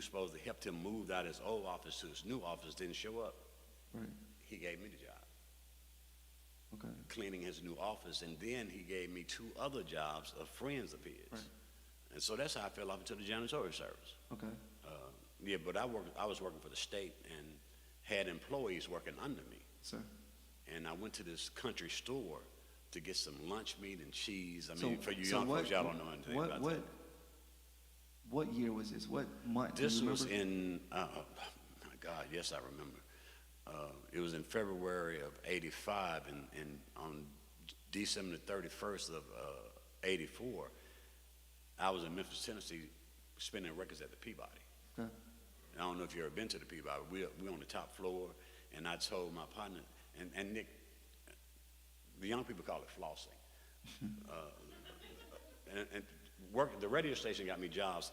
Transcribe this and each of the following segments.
supposed to help him move out his old office to his new office, didn't show up. Right. He gave me the job, Okay. cleaning his new office, and then he gave me 2 other jobs of friends of his. Right. And so that's how I fell off into the janitorial service. Okay. Yeah, but I was working for the state and had employees working under me. Sir. And I went to this country store to get some lunch meat and cheese. I So- mean, for you so young what- folks, y'all don't know anything what, about what, that. What year was this? What month? Do This you was remember? in, my God, yes, I remember. It was in February of '85, and on December the 31st of '84, I was in Memphis, Tennessee, spinning records at the Peabody. Okay. I don't know if you've ever been to the Peabody. We're on the top floor, and I told my partner, and Nick, the young people call it flossing. The radio station got me jobs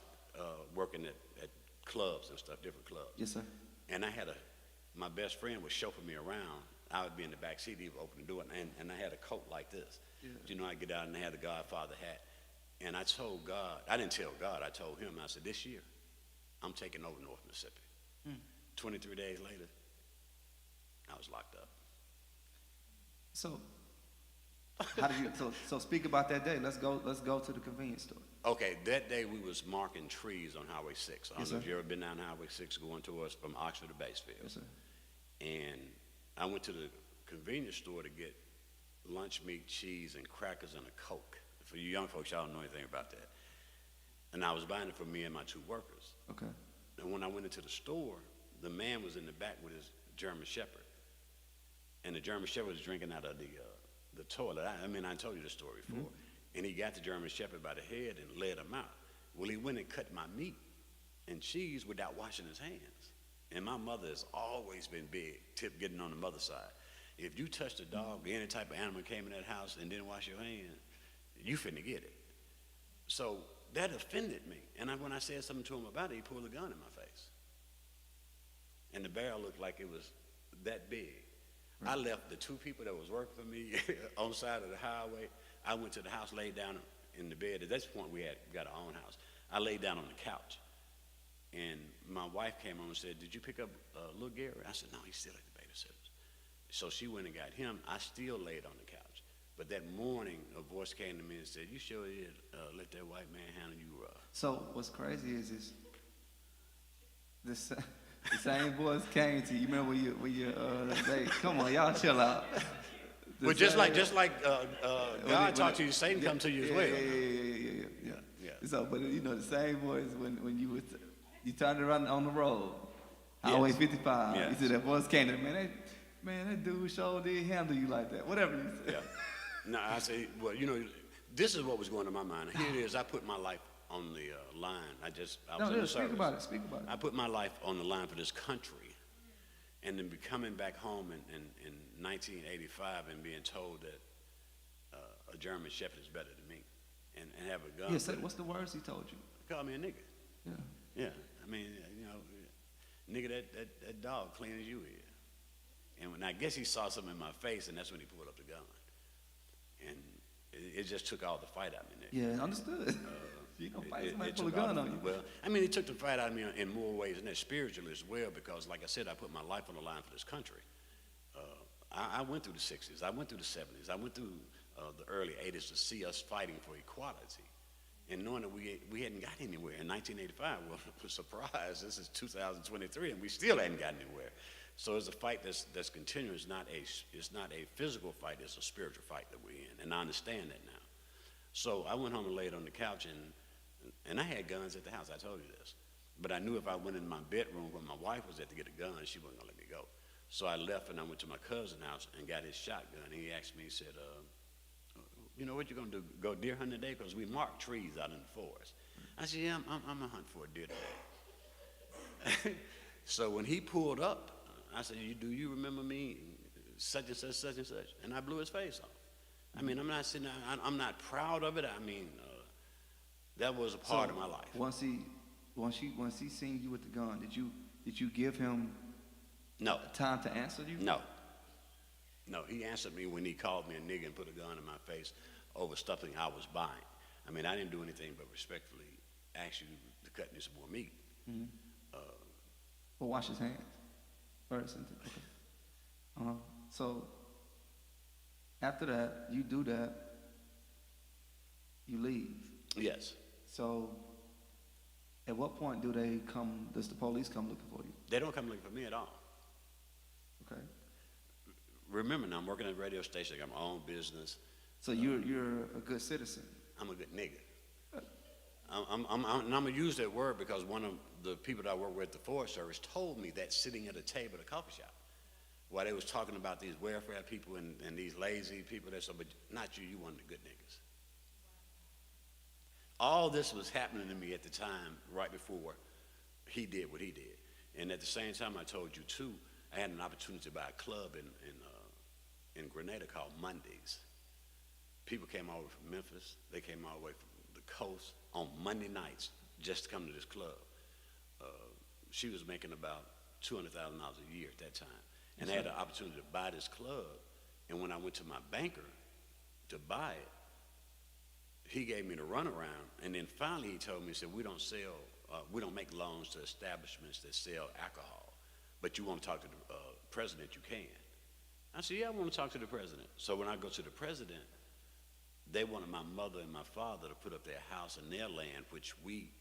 working at clubs and stuff, different clubs. Yes, sir. And I had my best friend would chauffeur me around. I would be in the back seat, he would open the door, and I had a coat like this. Yeah. You know, I get out and I had the Godfather hat. And I told God, I didn't tell God, I told him, I said, this year, I'm taking over North Mississippi. 23 days later, I was locked up. So, how did you? So speak about that day. Let's go to the convenience store. Okay, that day we was marking trees on Highway 6. I don't Yes, know if sir. you ever been down Highway 6 going towards from Oxford to Batesville. Yes, sir. And I went to the convenience store to get lunch meat, cheese, and crackers and a Coke. For you young folks, y'all don't know anything about that. And I was buying it for me and my 2 workers. Okay. And when I went into the store, the man was in the back with his German Shepherd. And the German Shepherd was drinking out of the toilet. I told you the story before. And he got the German Shepherd by the head and led him out. Well, he went and cut my meat and cheese without washing his hands. And my mother has always been big, tip getting on the mother side. If you touched a dog, any type of animal came in that house and didn't wash your hands, you finna get it. So that offended me. And when I said something to him about it, he pulled a gun in my face. And the barrel looked like it was that big. Right. I left the 2 people that was working for me on the side of the highway. I went to the house, laid down in the bed. At this point, we got our own house. I laid down on the couch. And my wife came home and said, did you pick up little Gary? I said, no, he's still at the babysitters. So she went and got him. I still laid on the couch. But that morning, a voice came to me and said, you sure did let that white man handle you rough. So what's crazy is the same voice came to you. Remember when you say, come on, y'all chill out. Well, just like God talked to you, Satan come to you as well. Yeah. So, but you know, the same voice when you turned around on the road, Highway 55. Yes. You see that voice came to me, man, that dude sure did handle you like that. Whatever you said. Yeah. No, I say, well, you know, this is what was going on in my mind. Here it is. I put my life on the line. I was in the service. Speak about it. I put my life on the line for this country, and then coming back home in 1985 and being told that a German Shepherd is better than me, and have a gun. Yes. What's the words he told you? Call me a nigga. Yeah. Yeah. I mean, you know, nigga, that dog clean as you is. And when I guess he saw something in my face, and that's when he pulled up the gun. And it just took all the fight out of me, Nick. Yeah, understood. You don't fight somebody pull a took all gun the- on you. Well, I mean, it took the fight out of me in more ways than that, spiritually as well, because like I said, I put my life on the line for this country. I went through the 60s. I went through the 70s. I went through the early 80s to see us fighting for equality. And knowing that we hadn't got anywhere in 1985, well, surprise, this is 2023, and we still hadn't gotten anywhere. So it's a fight that's continuous. It's not a physical fight. It's a spiritual fight that we're in, and I understand that now. So I went home and laid on the couch, and I had guns at the house. I told you this, but I knew if I went in my bedroom where my wife was at to get a gun, she wasn't gonna let me go. So I left and I went to my cousin's house and got his shotgun. And he asked me, he said, "You know what you gonna do? Go deer hunting today? Because we mark trees out in the forest." I said, "Yeah, I'm gonna hunt for a deer today." So when he pulled up, I said, "Do you remember me? Such and such, such and such." And I blew his face off. I mean, I'm not sitting there, I'm not proud of it. I mean, that was a part of my life. Once he seen you with the gun, did you give him No. time to answer you? No. No, he answered me when he called me a nigga and put a gun in my face over something I was buying. I mean, I didn't do anything but respectfully ask you to cut me some more meat. Mm-hmm. or wash his hands first. Okay. So after that, you do that, you leave. Yes. So at what point does the police come looking for you? They don't come looking for me at all. Okay. Remember now, I'm working at a radio station. I got my own business. So you're a good citizen. I'm a good nigga. And I'm gonna use that word because one of the people that I work with at the Forest Service told me that sitting at a table at a coffee shop, while they was talking about these welfare people and these lazy people, they said, but not you, you one of the good niggas. All this was happening to me at the time, right before he did what he did. And at the same time, I told you too, I had an opportunity to buy a club in Grenada called Mondays. People came all the way from Memphis. They came all the way from the coast on Monday nights just to come to this club. She was making about $200,000 a year at that time. And I had the opportunity to buy this club. And when I went to my banker to buy it, he gave me the runaround. And then finally he told me, he said, we don't make loans to establishments that sell alcohol. But you want to talk to the president, you can. I said, yeah, I want to talk to the president. So when I go to the president, they wanted my mother and my father to put up their house and their land, which we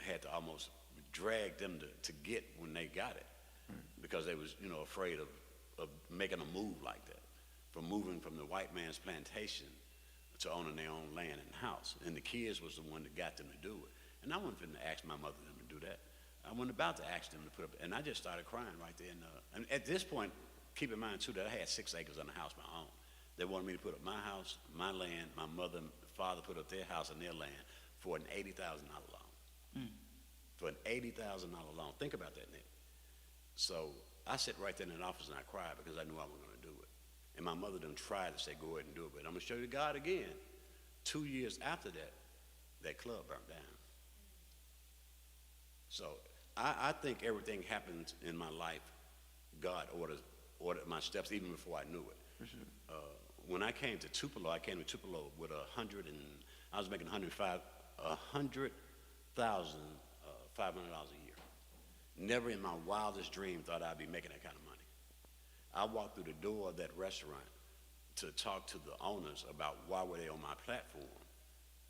had to almost drag them to get when they got it, because they was, afraid of making a move like that, from moving from the white man's plantation to owning their own land and house. And the kids was the one that got them to do it. And I wasn't finna ask my mother them to do that. I wasn't about to ask them to put up, and I just started crying right there. And at this point, keep in mind too that I had 6 acres on the house of my own. They wanted me to put up my house, my land. My mother and father put up their house and their land for an $80,000 loan. For an $80,000 loan. Think about that, Nick. So I sat right there in that office and I cried because I knew I wasn't going to do it. And my mother done tried to say, go ahead and do it, but I'm going to show you God again. 2 years after that, that club burned down. So I think everything happens in my life, God ordered my steps even before I knew it. For sure. When I came to Tupelo, I came to Tupelo with I was making $105,500 a year. Never in my wildest dream thought I'd be making that kind of money. I walked through the door of that restaurant to talk to the owners about why were they on my platform,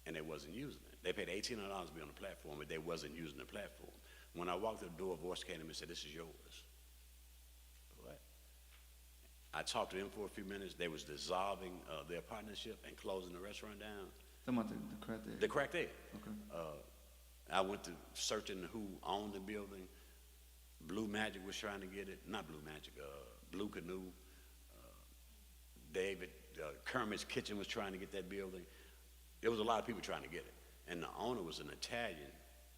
and they wasn't using it. They paid $1,800 to be on the platform, but they wasn't using the platform. When I walked through the door, a voice came to me and said, this is yours. What? I talked to them for a few minutes. They was dissolving their partnership and closing the restaurant down. Talking about the crack there? The crack there. Okay. I went to searching who owned the building. Blue Magic was trying to get it. Not Blue Magic, Blue Canoe. David, Kermit's Kitchen was trying to get that building. There was a lot of people trying to get it. And the owner was an Italian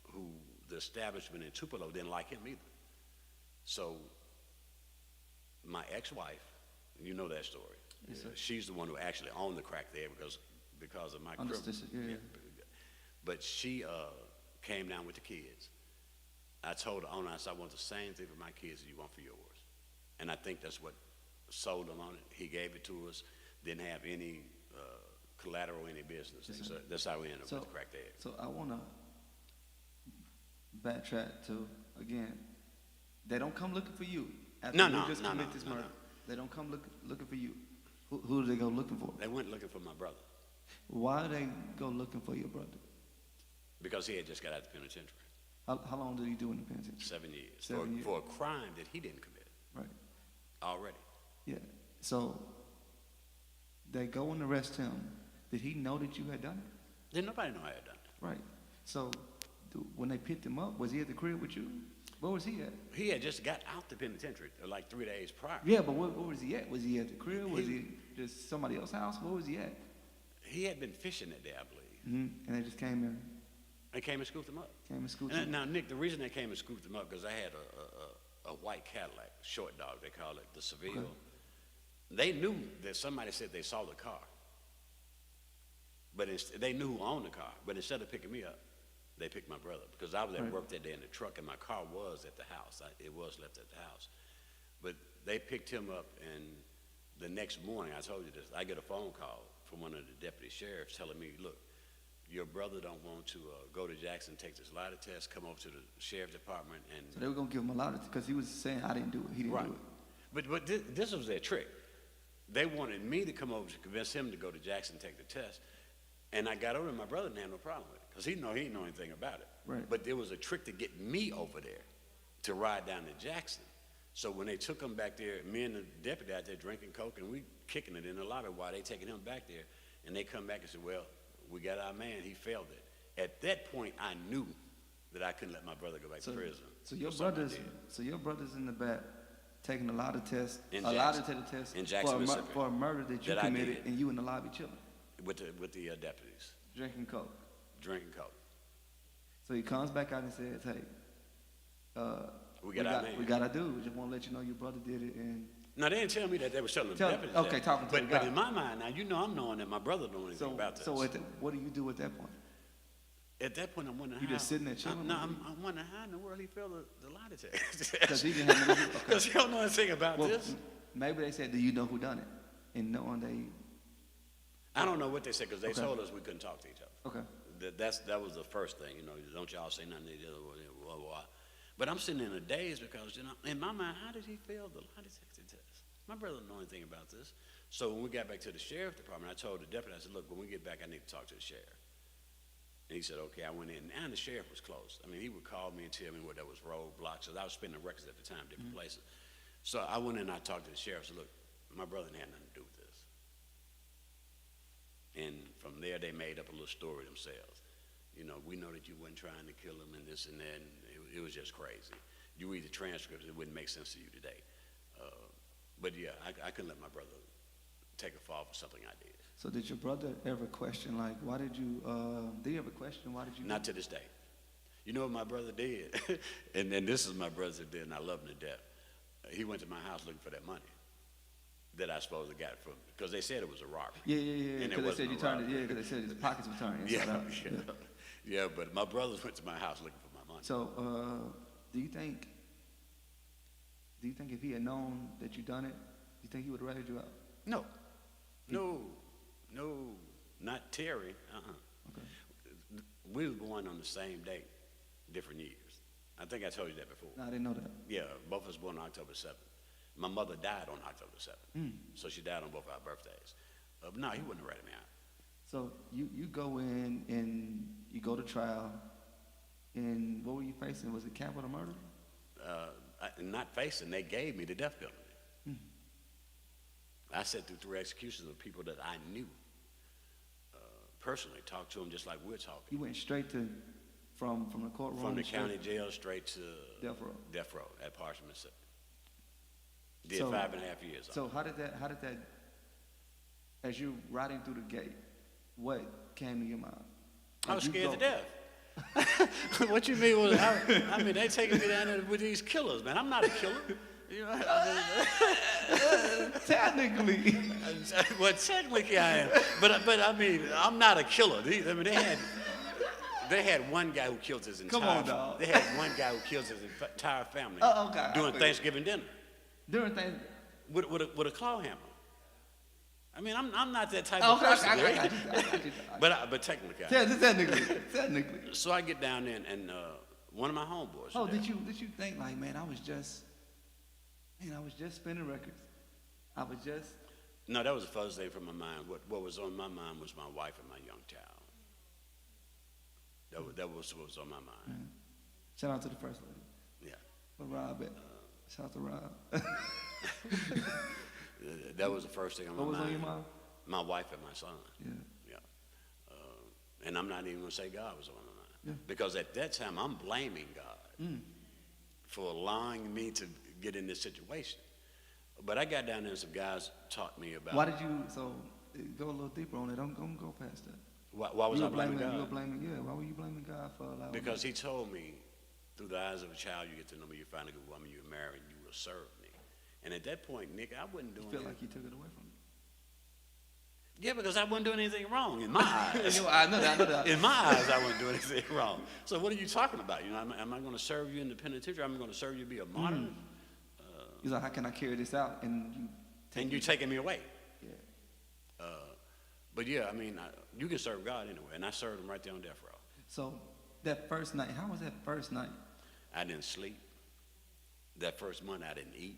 who the establishment in Tupelo didn't like him either. So my ex-wife, you know that story. Yes, sir. She's the one who actually owned the crack there because of my criminal. Yeah. But she came down with the kids. I told the owner, I said, I want the same thing for my kids as you want for yours. And I think that's what sold him on it. He gave it to us, didn't have any collateral, any business. Yes, so that's how we ended up with the crack there. So I want to backtrack to, again, they don't come looking for you. After you just commit this murder. They don't come looking for you. Who do they go looking for? They went looking for my brother. Why do they go looking for your brother? Because he had just got out of the penitentiary. How long did he do in the penitentiary? 7 years. 7 years. For a crime that he didn't commit. Right. Already. Yeah. So they go and arrest him. Did he know that you had done it? Didn't nobody know I had done it. Right. So when they picked him up, was he at the crib with you? Where was he at? He had just got out the penitentiary like 3 days prior. Yeah, but where was he at? Was he at the crib? Was he just somebody else's house? Where was he at? He had been fishing that day, I believe. Mm-hmm. And they just came in. They came and scooped him up. Now, Nick, the reason they came and scooped him up because I had a white Cadillac, short dog, they call it, the Seville. Okay. They knew that somebody said they saw the car. But they knew who owned the car. But instead of picking me up, they picked my brother because I was at work that day in the truck and my car was at the house. It was left at the house. But they picked him up, and the next morning, I told you this, I get a phone call from one of the deputy sheriffs telling me, look, your brother don't want to go to Jackson, take this lie test, come over to the sheriff's department, and So they were gonna give him a lot of, because he was saying I didn't do it. He didn't do it. But this was their trick. They wanted me to come over to convince him to go to Jackson, take the test, and I got over, and my brother didn't have no problem with it because he didn't know anything about it. Right. But there was a trick to get me over there to ride down to Jackson. So when they took him back there, me and the deputy out there drinking Coke, and we kicking it in the lobby while they taking him back there, and they come back and said, well, we got our man, he failed it. At that point, I knew that I couldn't let my brother go back to prison. So your brother's in the back taking a lot of tests, In a lot of tests in Jackson, Mississippi, for a murder that you that I committed, did. and you in the lobby chilling, with the deputies, drinking Coke. drinking Coke. So he comes back out and says, hey, We got our man. we got our dude. We just want to let you know your brother did it. And Now, they didn't tell me that. They were telling the deputies okay, that. talking to the But guy. in my mind, now, you know I'm knowing that my brother don't know anything about this. So what do you do at that point? At that point, I'm wondering You how. just sitting there chilling? I'm wondering how in the world he failed the lie detector. Because he didn't have no. Okay. Because he don't know anything about Well, this. maybe they said, do you know who done it? And knowing they, I don't know what they said because they Okay. told us we couldn't talk to each other. okay. That was the first thing, you know. Don't y'all say nothing to each other, blah, blah, blah. But I'm sitting in a daze because, you know, in my mind, how did he fail the lie detector test? My brother don't know anything about this. So when we got back to the sheriff's department, I told the deputy, I said, look, when we get back, I need to talk to the sheriff. And he said, okay. I went in, and the sheriff was close. I mean, he would call me and tell me where there was roadblocks, because I was spinning records at the time, different places. So I went in and I talked to the sheriff. I said, look, my brother had nothing to do with this. And from there, they made up a little story themselves. You know, we know that you weren't trying to kill him and this and that, and it was just crazy. You read the transcripts, it wouldn't make sense to you today. But yeah, I couldn't let my brother take a fall for something I did. So did your brother ever question, like, why did you ever question, why did you? Not to this day. You know what my brother did? and this is my brother did, and I love him to death. He went to my house looking for that money that I supposed to got from, because they said it was a robbery. Yeah. And Because they said you turned it, robbery. because they said his pockets were turned Yeah, inside out. yeah, but my brothers went to my house looking for my money. So, do you think if he had known that you done it, do you think he would have ratted you out? No, not Terry. Okay. We was born on the same day, different years. I think I told you that before. No, I didn't know that. Yeah, both of us born on October 7th. My mother died on October 7th, so she died on both our birthdays. No, he wouldn't have ratted me out. So you go in and you go to trial, and what were you facing? Was it capital murder? Not facing, they gave me the death penalty. I sat through 3 executions of people that I knew personally, talked to them just like we're talking. You went straight from the courtroom? From the county jail straight to Death row. Death row at Parchment, Mississippi. Did So- 5.5 years. So how did that, as you riding through the gate, what came to your mind? I was Like, you scared to go- death. What you mean was, I mean, they taking me down there with these killers, man. I'm not a killer. You know, Technically. well, technically I am, but I mean, I'm not a killer. I mean, they had one guy who killed his entire. Come on, dog. They had one guy who killed his entire family Oh, okay. during Thanksgiving dinner During things. with a claw hammer. I mean, I'm not that type Oh, of okay, person. I got right? you. But technically, I am. Technically. So I get down there and one of my homeboys. Oh, was there. did you think like, man, I was just spinning records. I was just. No, that was the first thing from my mind. What was on my mind was my wife and my young child. That was what was on my mind. Shout out to the first lady. Yeah. But Rob, shout out to Rob. That was the first thing on my What mind. was on your mind? My wife and my son. Yeah. Yeah. And I'm not even going to say God was on my mind. Yeah. Because at that time, I'm blaming God for allowing me to get in this situation. But I got down there and some guys taught me about. Why did you? So go a little deeper on it. Don't go past that. Why was I blaming God? You were blaming. Yeah. Why were you blaming God for allowing? Because he told me, through the eyes of a child, you get to know me, you find a good woman, you marry, and you will serve me. And at that point, Nick, I wasn't doing You feel anything. like he took it away from you. Yeah, because I wasn't doing anything wrong in my eyes. I know that. In my eyes, I wasn't doing anything wrong. So what are you talking about? You know, am I going to serve you in the penitentiary? Am I going to serve you to be a martyr? He's like, how can I carry this out? And you. And you're taking me away. Yeah. But yeah, I mean, you can serve God anywhere, and I served him right there on death row. So that first night, how was that first night? I didn't sleep. That first month, I didn't eat.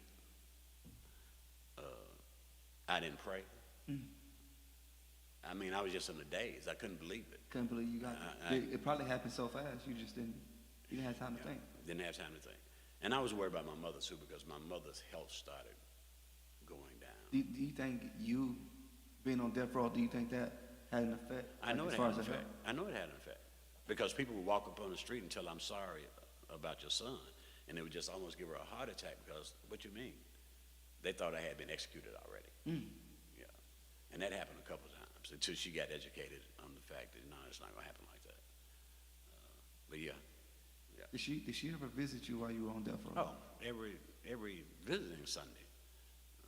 I didn't pray. I mean, I was just in the daze. I couldn't believe it. Couldn't believe you got it. It probably happened so fast, you didn't have time to think. Didn't have time to think. And I was worried about my mother too, because my mother's health started going down. Do you think you being on death row, do you think that had an effect? I know as it far had an as the effect. I know it had an effect. Because people would walk up on the street and tell, I'm sorry about your son. And they would just almost give her a heart attack because, what you mean? They thought I had been executed already. Yeah. And that happened a couple times until she got educated on the fact that, no, it's not going to happen like that. But yeah. Did she ever visit you while you were on death row? Oh, every visiting Sunday.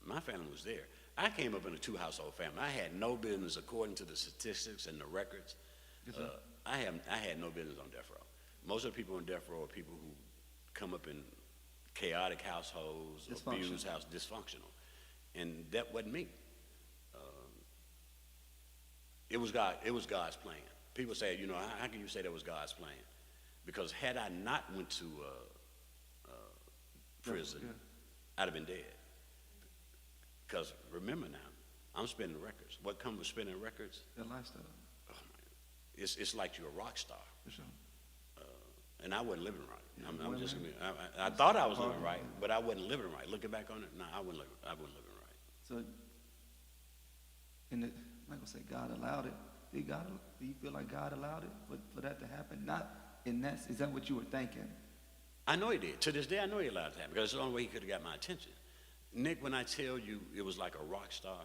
My family was there. I came up in a two-household family. I had no business, according to the statistics and the records. Yes, sir. I had no business on death row. Most of the people on death row are people who come up in chaotic households, abused houses, dysfunctional, and that wasn't me. It was God. It was God's plan. People say, you know, how can you say that was God's plan? Because had I not went to prison, I'd have been dead. Because remember now, I'm spinning records. What comes with spinning records? That lifestyle. Oh, man. It's like you're a rock star. For sure. And I wasn't living right. Yeah, I'm just. I thought I was living right, but I wasn't living right. Looking back on it, no, I wasn't living right. So, I'm not gonna say God allowed it. Do you feel like God allowed it for that to happen? Not in that. Is that what you were thinking? I know he did. To this day, I know he allowed it to happen because it's the only way he could have got my attention. Nick, when I tell you it was like a rock star,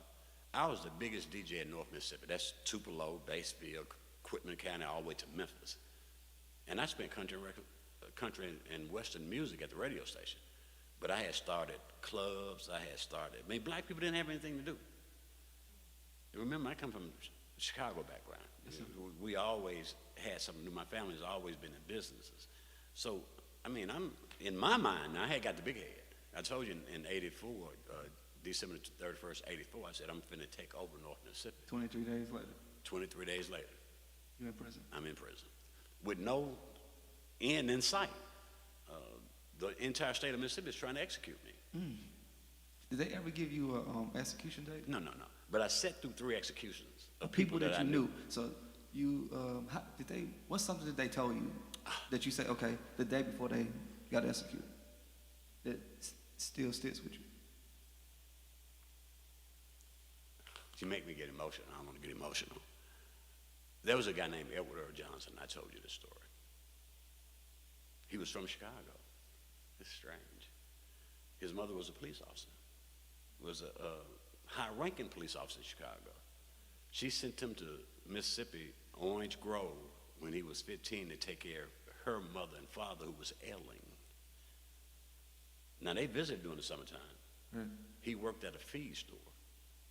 I was the biggest DJ in North Mississippi. That's Tupelo, Batesville, Quitman County, all the way to Memphis. And I spent country and Western music at the radio station. But I had started clubs. I mean, black people didn't have anything to do. Remember, I come from a Chicago background. Yes, we always had something to do. My family's always been in businesses. So, I mean, in my mind, I had got the big head. I told you in 84, December 31st, 84, I said, I'm finna take over North Mississippi. 23 days later. 23 days later. You're in prison. I'm in prison. With no end in sight. The entire state of Mississippi is trying to execute me. Did they ever give you a execution date? No. But I sat through 3 executions of people that you knew. So you, what's something that they told you that you say, okay, the day before they got executed, that still sticks with you? You make me get emotional. I don't want to get emotional. There was a guy named Edward Earl Johnson. I told you this story. He was from Chicago. It's strange. His mother was a police officer. Was a high-ranking police officer in Chicago. She sent him to Mississippi, Orange Grove, when he was 15 to take care of her mother and father who was ailing. Now, they visited during the summertime. He worked at a feed store.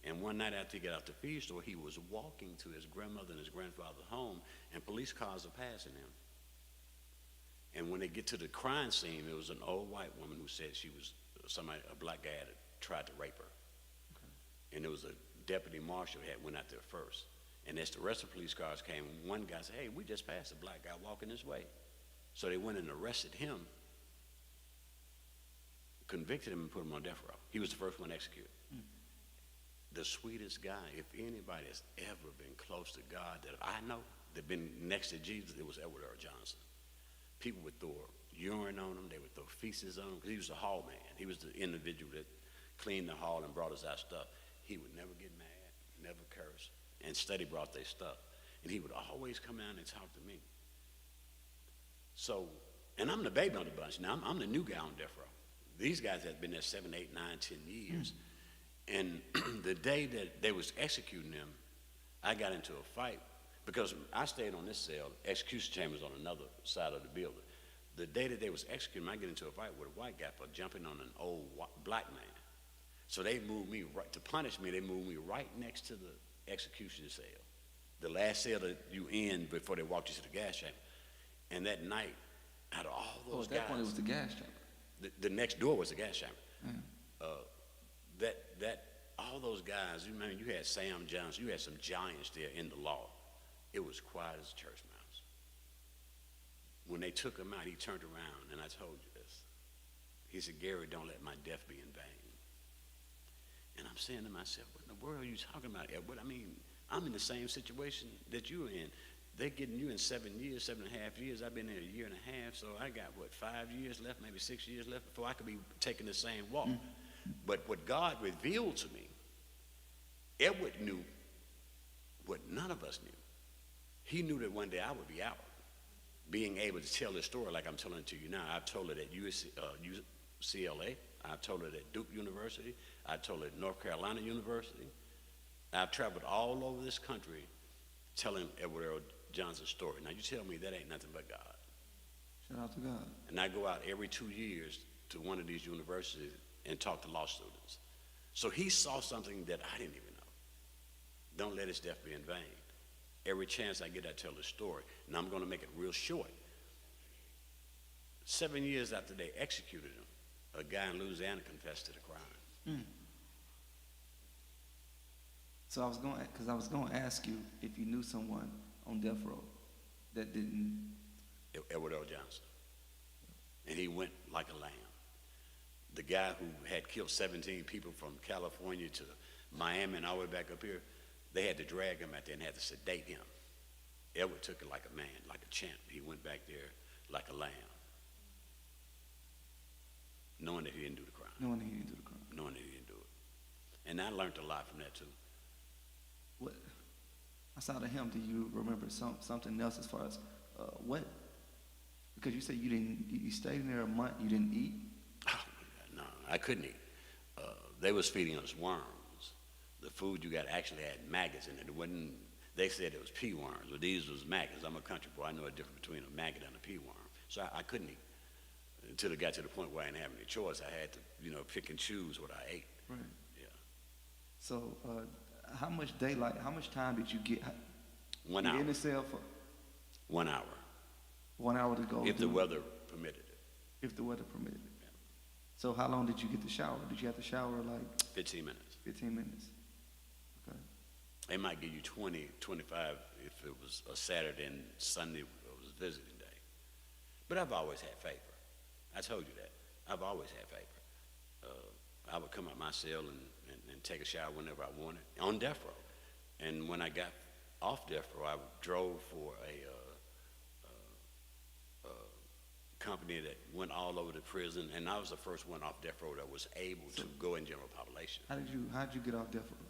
And one night after he got out the feed store, he was walking to his grandmother and his grandfather's home, and police cars are passing him. And when they get to the crime scene, there was an old white woman who said she was a black guy that tried to rape her. Okay. And there was a deputy marshal that went out there first. And as the rest of the police cars came, one guy said, hey, we just passed a black guy walking this way. So they went and arrested him, convicted him, and put him on death row. He was the first one executed. The sweetest guy, if anybody has ever been close to God that I know, that been next to Jesus, it was Edward Earl Johnson. People would throw urine on him. They would throw feces on him because he was the hall man. He was the individual that cleaned the hall and brought us our stuff. He would never get mad, never curse, and steady brought their stuff. And he would always come down and talk to me. So, and I'm the baby on the bunch. Now, I'm the new guy on death row. These guys had been there 7, 8, 9, 10 years. And the day that they was executing them, I got into a fight because I stayed on this cell. Execution chambers on another side of the building. The day that they was executing me, I get into a fight with a white guy for jumping on an old black man. So they moved me right to punish me. They moved me right next to the execution cell, the last cell that you in before they walked you to the gas chamber. And that night, out of all those at that guys, point it was the gas chamber. The next door was the gas chamber. all those guys, you had Sam Johnson, you had some giants there in the law. It was quiet as a church mouse. When they took him out, he turned around, and I told you this. He said, Gary, don't let my death be in vain. And I'm saying to myself, what in the world are you talking about, Edward? I mean, I'm in the same situation that you're in. They're getting you in 7 years, 7.5 years. I've been there a year and a half, so I got, 5 years left, maybe 6 years left before I could be taking the same walk. But what God revealed to me, Edward knew what none of us knew. He knew that one day I would be out, being able to tell this story like I'm telling it to you now. I've told it at UCLA. I've told it at Duke University. I've told it at North Carolina University. I've traveled all over this country telling Edward Earl Johnson's story. Now you tell me that ain't nothing but God. Shout out to God. And I go out every 2 years to one of these universities and talk to law students. So he saw something that I didn't even know. Don't let his death be in vain. Every chance I get, I tell the story. And I'm going to make it real short. 7 years after they executed him, a guy in Louisiana confessed to the crime. So I was going to ask you if you knew someone on death row that didn't. Edward L. Johnson. And he went like a lamb. The guy who had killed 17 people from California to Miami and all the way back up here, they had to drag him out there and had to sedate him. Edward took it like a man, like a champ. He went back there like a lamb, knowing that he didn't do the crime. Knowing that he didn't do the crime. Knowing that he didn't do it. And I learned a lot from that too. What, outside of him, do you remember something else as far as what? Because you said you stayed in there a month, you didn't eat? Oh, no, I couldn't eat. They was feeding us worms. The food you got actually had maggots in it. It wasn't, they said it was pea worms, but these was maggots. I'm a country boy. I know the difference between a maggot and a pea worm. So I couldn't eat until it got to the point where I didn't have any choice. I had to, pick and choose what I ate. Right. Yeah. So how much time did you get? 1 hour. In the cell for 1 hour. 1 hour to go. If the weather permitted it. If the weather permitted it. Yeah. So how long did you get the shower? Did you have to shower like? 15 minutes. 15 minutes. Okay. They might give you 20, 25 if it was a Saturday and Sunday was visiting day. But I've always had favor. I told you that. I've always had favor. I would come out my cell and take a shower whenever I wanted on death row. And when I got off death row, I drove for a company that went all over the prison, and I was the first one off death row that was able to go in general population. How did you get off death row?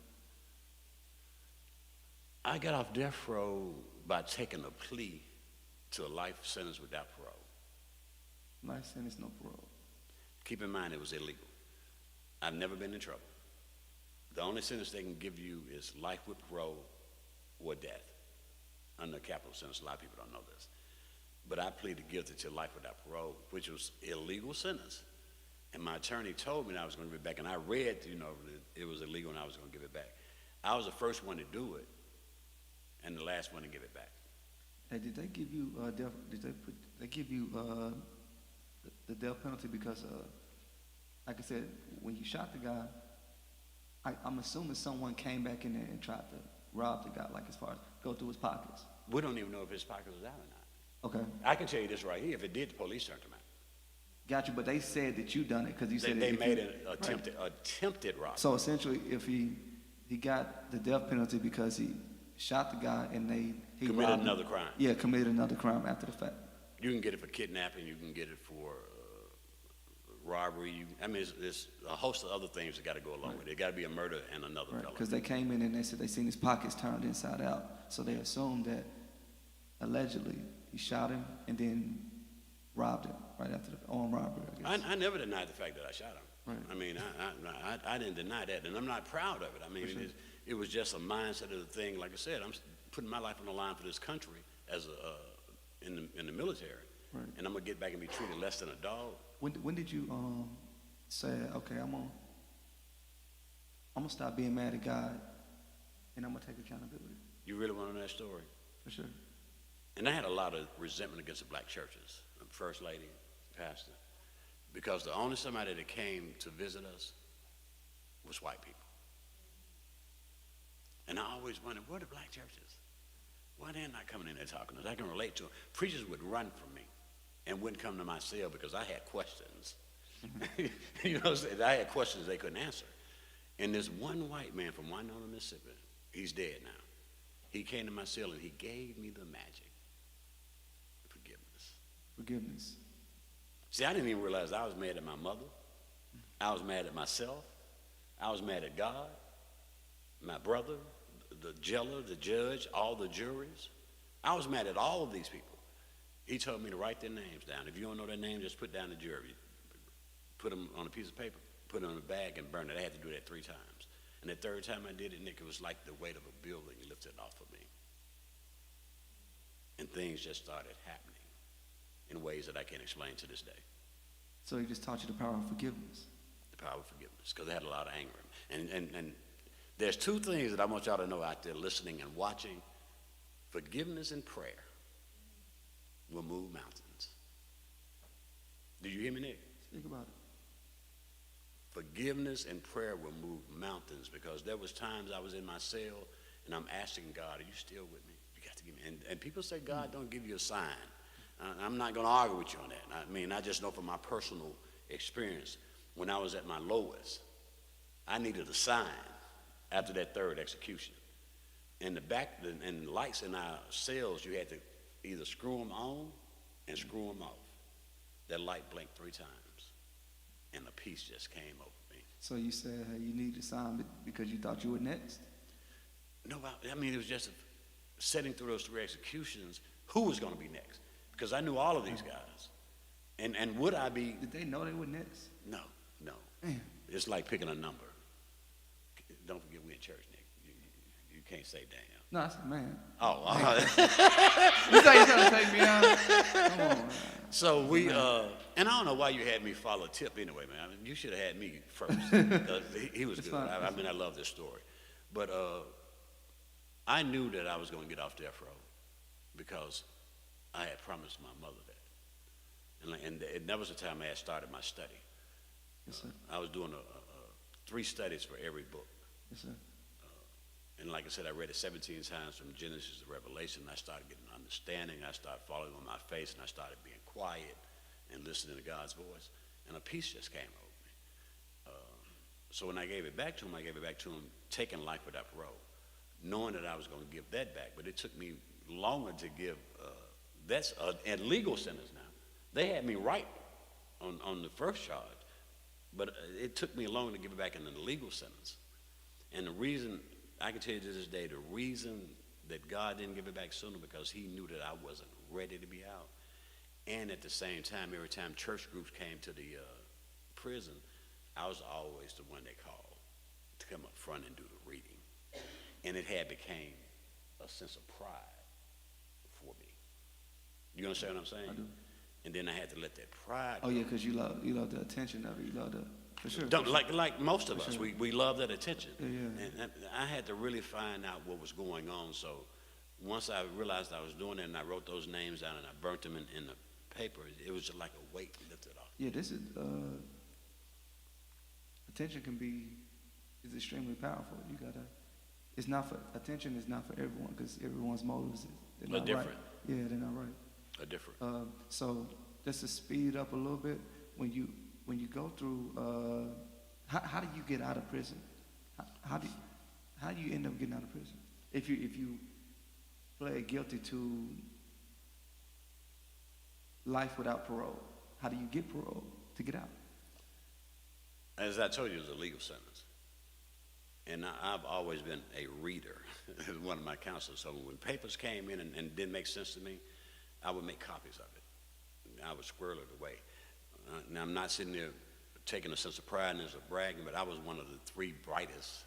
I got off death row by taking a plea to a life sentence without parole. Life sentence, no parole. Keep in mind it was illegal. I've never been in trouble. The only sentence they can give you is life with parole or death under a capital sentence. A lot of people don't know this. But I pleaded guilty to life without parole, which was an illegal sentence. And my attorney told me that I was going to give it back. And I read, that it was illegal and I was going to give it back. I was the first one to do it and the last one to give it back. Hey, did they give you the death penalty because, like I said, when you shot the guy, I'm assuming someone came back in there and tried to rob the guy, like as far as go through his pockets. We don't even know if his pocket was out or not. Okay. I can tell you this right here. If it did, the police turned him out. Got you, but they said that you done it because you said they made an attempted robbery. So essentially, if he got the death penalty because he shot the guy and he committed another crime. Yeah, committed another crime after the fact. You can get it for kidnapping. You can get it for robbery. It's a host of other things that got to go along with it. It got to be a murder and another felony. Because they came in and they said they seen his pockets turned inside out, so they assumed that allegedly he shot him and then robbed him right after the armed robbery. I guess. I never denied the fact that I shot him. Right. I didn't deny that, and I'm not proud of it. Sure. It was just a mindset of the thing. Like I said, I'm putting my life on the line for this country as in the military, right. And I'm gonna get back and be treated less than a dog. When did you say, okay, I'm gonna stop being mad at God and I'm gonna take accountability? You really want to know that story? For sure. And I had a lot of resentment against the black churches, First Lady, Pastor, because the only somebody that came to visit us was white people. And I always wondered, where are the black churches? Why they're not coming in there talking to us? I can relate to them. Preachers would run from me and wouldn't come to my cell because I had questions. You know what I'm saying? I had questions they couldn't answer. And this one white man from Winona, Mississippi, he's dead now. He came to my cell and he gave me the magic. Forgiveness. Forgiveness. See, I didn't even realize I was mad at my mother. I was mad at myself. I was mad at God, my brother, the jailer, the judge, all the juries. I was mad at all of these people. He told me to write their names down. If you don't know their names, just put down the jury. Put them on a piece of paper, put them in a bag, and burn it. I had to do that 3 times. And the 3rd time I did it, Nick, it was like the weight of a building lifted off of me. And things just started happening in ways that I can't explain to this day. So he just taught you the power of forgiveness. The power of forgiveness, because I had a lot of anger. And there's 2 things that I want y'all to know out there listening and watching. Forgiveness and prayer will move mountains. Do you hear me, Nick? Speak about it. Forgiveness and prayer will move mountains, because there was times I was in my cell and I'm asking God, are you still with me? You got to give me. And people say God don't give you a sign. I'm not going to argue with you on that. I mean, I just know from my personal experience, when I was at my lowest, I needed a sign after that 3rd execution. And the lights in our cells, you had to either screw them on and screw them off. That light blinked 3 times, and a peace just came over me. So you said you needed a sign because you thought you were next? No, I mean, it was just sitting through those 3 executions, who was going to be next? Because I knew all of these guys. And would I be? Did they know they were next? No. Man. It's like picking a number. Don't forget, we in church, Nick. You can't say damn. No, I said, man. Oh, You thought you were trying to take me out? Come on, man. So we, and I don't know why you had me follow Tip anyway, man. I mean, you should have had me first. 'Cause he was good. Fine. I mean, I love this story. But I knew that I was going to get off death row because I had promised my mother that. And that was the time I had started my study. Yes, sir. I was doing 3 studies for every book. Yes, sir. And like I said, I read it 17 times from Genesis to Revelation. I started getting understanding. I started falling on my face, and I started being quiet and listening to God's voice. And a peace just came over me. So when I gave it back to him, I gave it back to him taking life without parole, knowing that I was going to give that back. But it took me longer to give. That's a legal sentence now. They had me right on the first charge, but it took me longer to give it back in the legal sentence. And the reason, I can tell you to this day, the reason that God didn't give it back sooner, because he knew that I wasn't ready to be out. And at the same time, every time church groups came to the prison, I was always the one they called to come up front and do the reading. And it had became a sense of pride for me. You understand what I'm saying? I do. And then I had to let that pride Oh, go. yeah, because you love the attention of it. You love the, for sure. Don't, for sure. like most of For us, sure. we love that attention. Yeah. And I had to really find out what was going on. So once I realized I was doing it, and I wrote those names down and I burnt them in the paper, it was just like a weight lifted off. Yeah, this is, attention is extremely powerful. You gotta, attention is not for everyone, because everyone's motives, they're not different. right. Yeah, they're not right. A different. So just to speed up a little bit, when you go through, how do you get out of prison? How do you end up getting out of prison? If you pled guilty to life without parole, how do you get parole to get out? As I told you, it was a legal sentence. And I've always been a reader, as one of my counselors. So when papers came in and didn't make sense to me, I would make copies of it. I would squirrel it away. Now, I'm not sitting there taking a sense of pride and or bragging, but I was one of the 3 brightest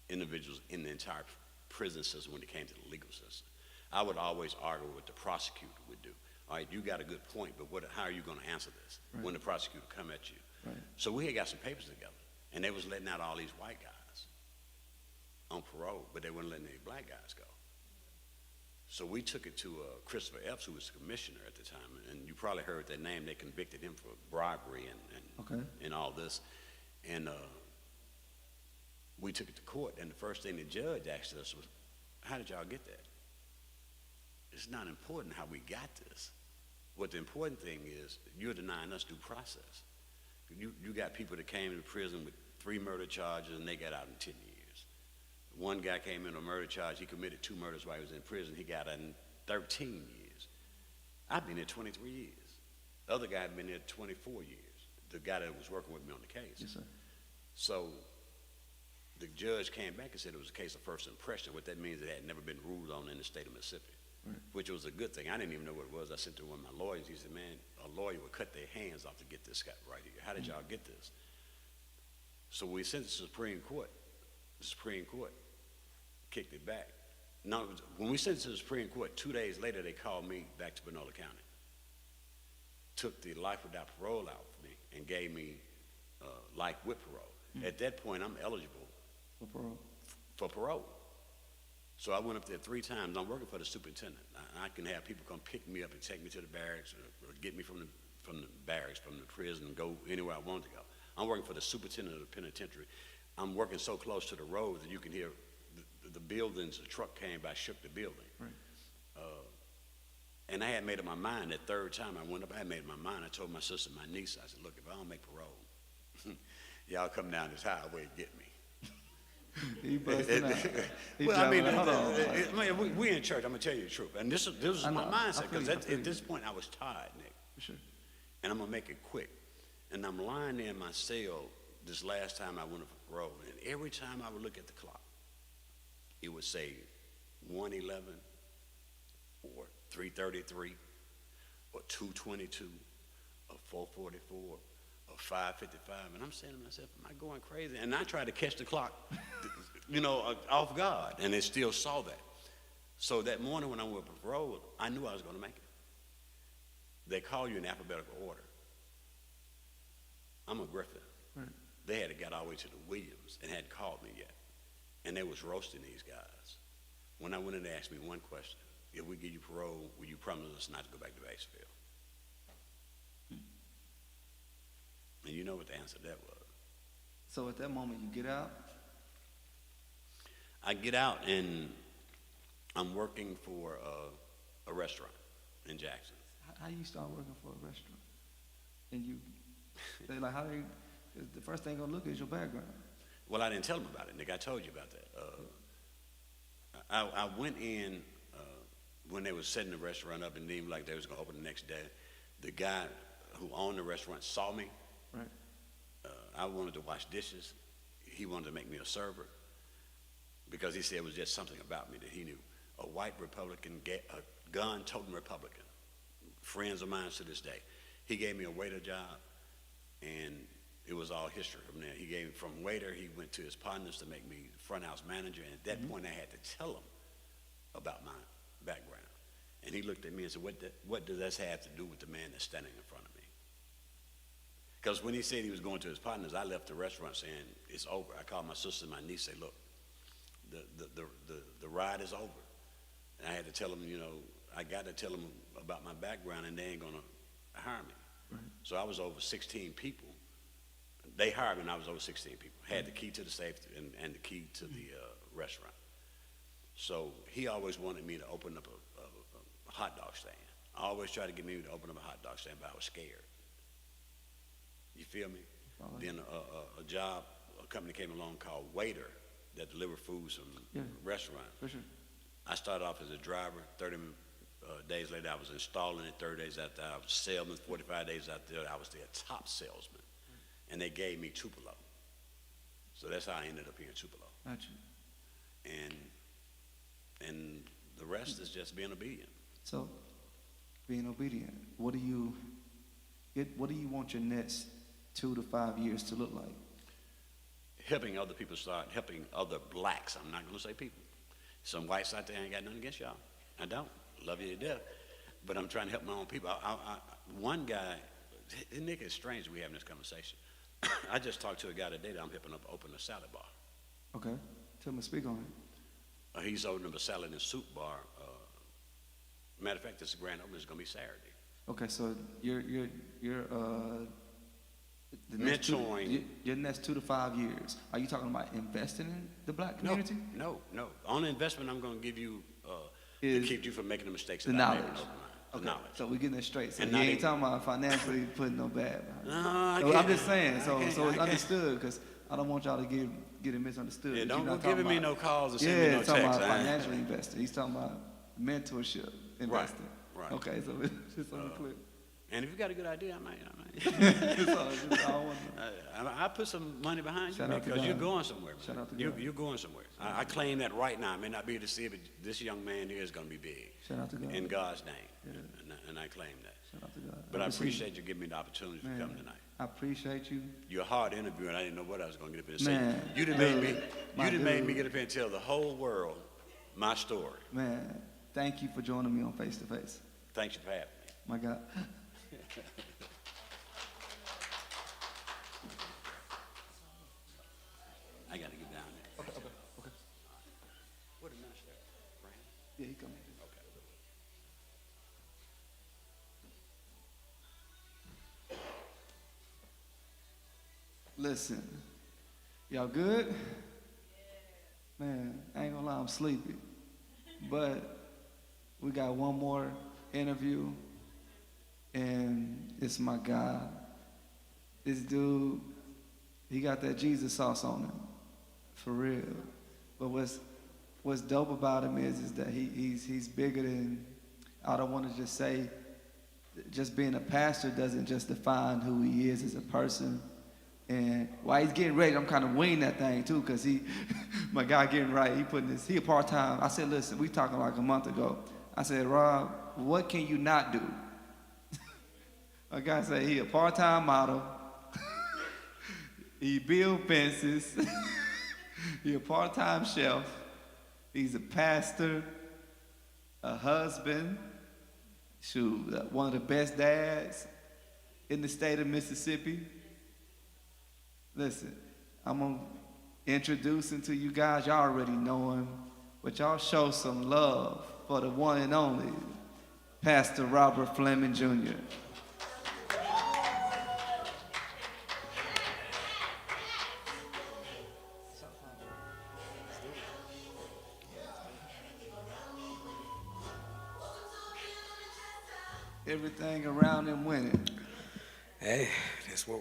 individuals in the entire prison system when it came to the legal system. I would always argue what the prosecutor would do. All right, you got a good point, but how are you going to answer this when the prosecutor come at you? Right. So we had got some papers together, and they was letting out all these white guys on parole, but they weren't letting any black guys go. So we took it to Christopher Epps, who was the commissioner at the time, and you probably heard that name. They convicted him for bribery and Okay. and all this. And we took it to court, and the first thing the judge asked us was, how did y'all get that? It's not important how we got this. What the important thing is, you're denying us due process. You got people that came into prison with 3 murder charges, and they got out in 10 years. One guy came in on a murder charge. He committed 2 murders while he was in prison. He got out in 13 years. I've been here 23 years. The other guy had been there 24 years, the guy that was working with me on the case. Yes, sir. So the judge came back and said it was a case of first impression. What that means, it had never been ruled on in the state of Mississippi, Right. which was a good thing. I didn't even know what it was. I sent to one of my lawyers. He said, man, a lawyer would cut their hands off to get this guy right here. How did y'all get this? So we sent it to the Supreme Court. The Supreme Court kicked it back. Now, when we sent it to the Supreme Court, 2 days later, they called me back to Panola County, took the life without parole out for me, and gave me life with parole. At that point, I'm eligible For parole. for parole. So I went up there 3 times. I'm working for the superintendent. I can have people come pick me up and take me to the barracks, or get me from the barracks, from the prison, and go anywhere I want to go. I'm working for the superintendent of the penitentiary. I'm working so close to the road that you can hear the buildings. The truck came by, shook the building. Right. And I had made up my mind that 3rd time I went up. I had made up my mind. I told my sister, my niece, I said, look, if I don't make parole, y'all come down this highway and get me. He busted out. He Well, I mean, driving, hold on. we in church. I'm gonna tell you the truth, and this was I my know, I mindset, feel because you, I at feel you. this point I was tired, Nick, For sure. and I'm gonna make it quick. And I'm lying there in my cell this last time I went up for parole, and every time I would look at the clock, it would say 1:11, or 3:33, or 2:22, or 4:44. Or 5:55, and I'm saying to myself, am I going crazy? And I tried to catch the clock, off guard, and they still saw that. So that morning when I went for parole, I knew I was going to make it. They call you in alphabetical order. I'm a Griffin. Right. They had got all the way to the Williams and hadn't called me yet, and they was roasting these guys. When I went in, they asked me one question: if we give you parole, will you promise us not to go back to Batesville? And you know what the answer to that was. So at that moment, you get out. I get out and I'm working for a restaurant in Jackson. How you start working for a restaurant? And you, they like, how they, the first thing gonna look is your background. Well, I didn't tell them about it, Nick. I told you about that. I went in when they was setting the restaurant up, and then like they was gonna open the next day. The guy who owned the restaurant saw me. Right. I wanted to wash dishes. He wanted to make me a server because he said it was just something about me that he knew. A white Republican, a gun-toting Republican, friends of mine to this day. He gave me a waiter job, and it was all history from there. He gave me from waiter, he went to his partners to make me front house manager, and at that point I had to tell him about my background. And he looked at me and said, what does this have to do with the man that's standing in front of me? Because when he said he was going to his partners, I left the restaurant saying, it's over. I called my sister and my niece, say, look, the ride is over. And I had to tell him, I got to tell him about my background, and they ain't gonna hire me. Right. So I was over 16 people. They hired me and I was over 16 people. Had the key to the safe and the key to the restaurant. So he always wanted me to open up a hot dog stand. I always tried to get me to open up a hot dog stand, but I was scared. You feel me? Right. Then a company came along called Waiter that delivered foods from restaurants. For sure. I started off as a driver. 30 days later, I was installing it. 30 days after, I was salesman. 45 days after, I was their top salesman. And they gave me Tupelo. So that's how I ended up here in Tupelo. Got you. And the rest is just being obedient. So, being obedient. What do you want your next 2 to 5 years to look like? Helping other people start helping other blacks. I'm not going to say people. Some whites out there, I ain't got nothing against y'all. I don't. Love you to death. But I'm trying to help my own people. One guy, Nick, it's strange we having this conversation. I just talked to a guy today that I'm helping open a salad bar. Okay. Tell me, speak on it. He's opening up a salad and soup bar. Matter of fact, this grand opening is going to be Saturday. Okay, so you're the mentoring. Your next 2 to 5 years, are you talking about investing in the black community? No. Only investment I'm going to give you to Is keep you from making the mistakes the that I made knowledge. in Oakland. The Okay, knowledge. so we're getting it straight. So And you not ain't even- talking about financially putting no bad behind it. No, I So can't. I'm just saying, I so can't- so I it's can't. understood, because I don't want y'all to get it misunderstood. Yeah, that don't you're go not talking giving me about- no calls and send me no talking texts. about I ain't- financial investing. He's talking about mentorship investing. right. Okay, so it's just on the clip. And if you got a good idea, I might. It's all just all one. I put some money behind you, Shout man, out to because you're God. going somewhere, man. Shout out to you're, God. you're going somewhere. I claim that right now. I may not be able to see it, but this young man here is going to be big. Shout out to God. In God's name. Yeah. And I claim that. Shout out to God. But I receive appreciate you giving me the opportunity Man, to come tonight. I appreciate you. You're a hard interview, and I didn't know what I was going to get up here and say. Man, You done made dude, me. my You done made me dude. get up here and tell the whole world my story. Man, thank you for joining me on Face to Face. Thanks for having me. My God. I got to get down there. Okay. What a nice there, Brandon. Yeah, he coming. Okay. Listen, y'all good? Man, I ain't gonna lie, I'm sleepy. But we got one more interview, and it's my guy. This dude, he got that Jesus sauce on him, for real. But what's dope about him is that he's bigger than, I don't want to just say, just being a pastor doesn't just define who he is as a person. And while he's getting ready, I'm kind of winging that thing too, because my guy getting right, he a part-time. I said, listen, we talking like a month ago. I said, Rob, what can you not do? My guy said he a part-time model. He build fences. He a part-time chef. He's a pastor, a husband, one of the best dads in the state of Mississippi. Listen, I'm going to introduce him to you guys. Y'all already know him, but y'all show some love for the one and only Pastor Robert Fleming Jr. Everything around him winning. Hey, that's what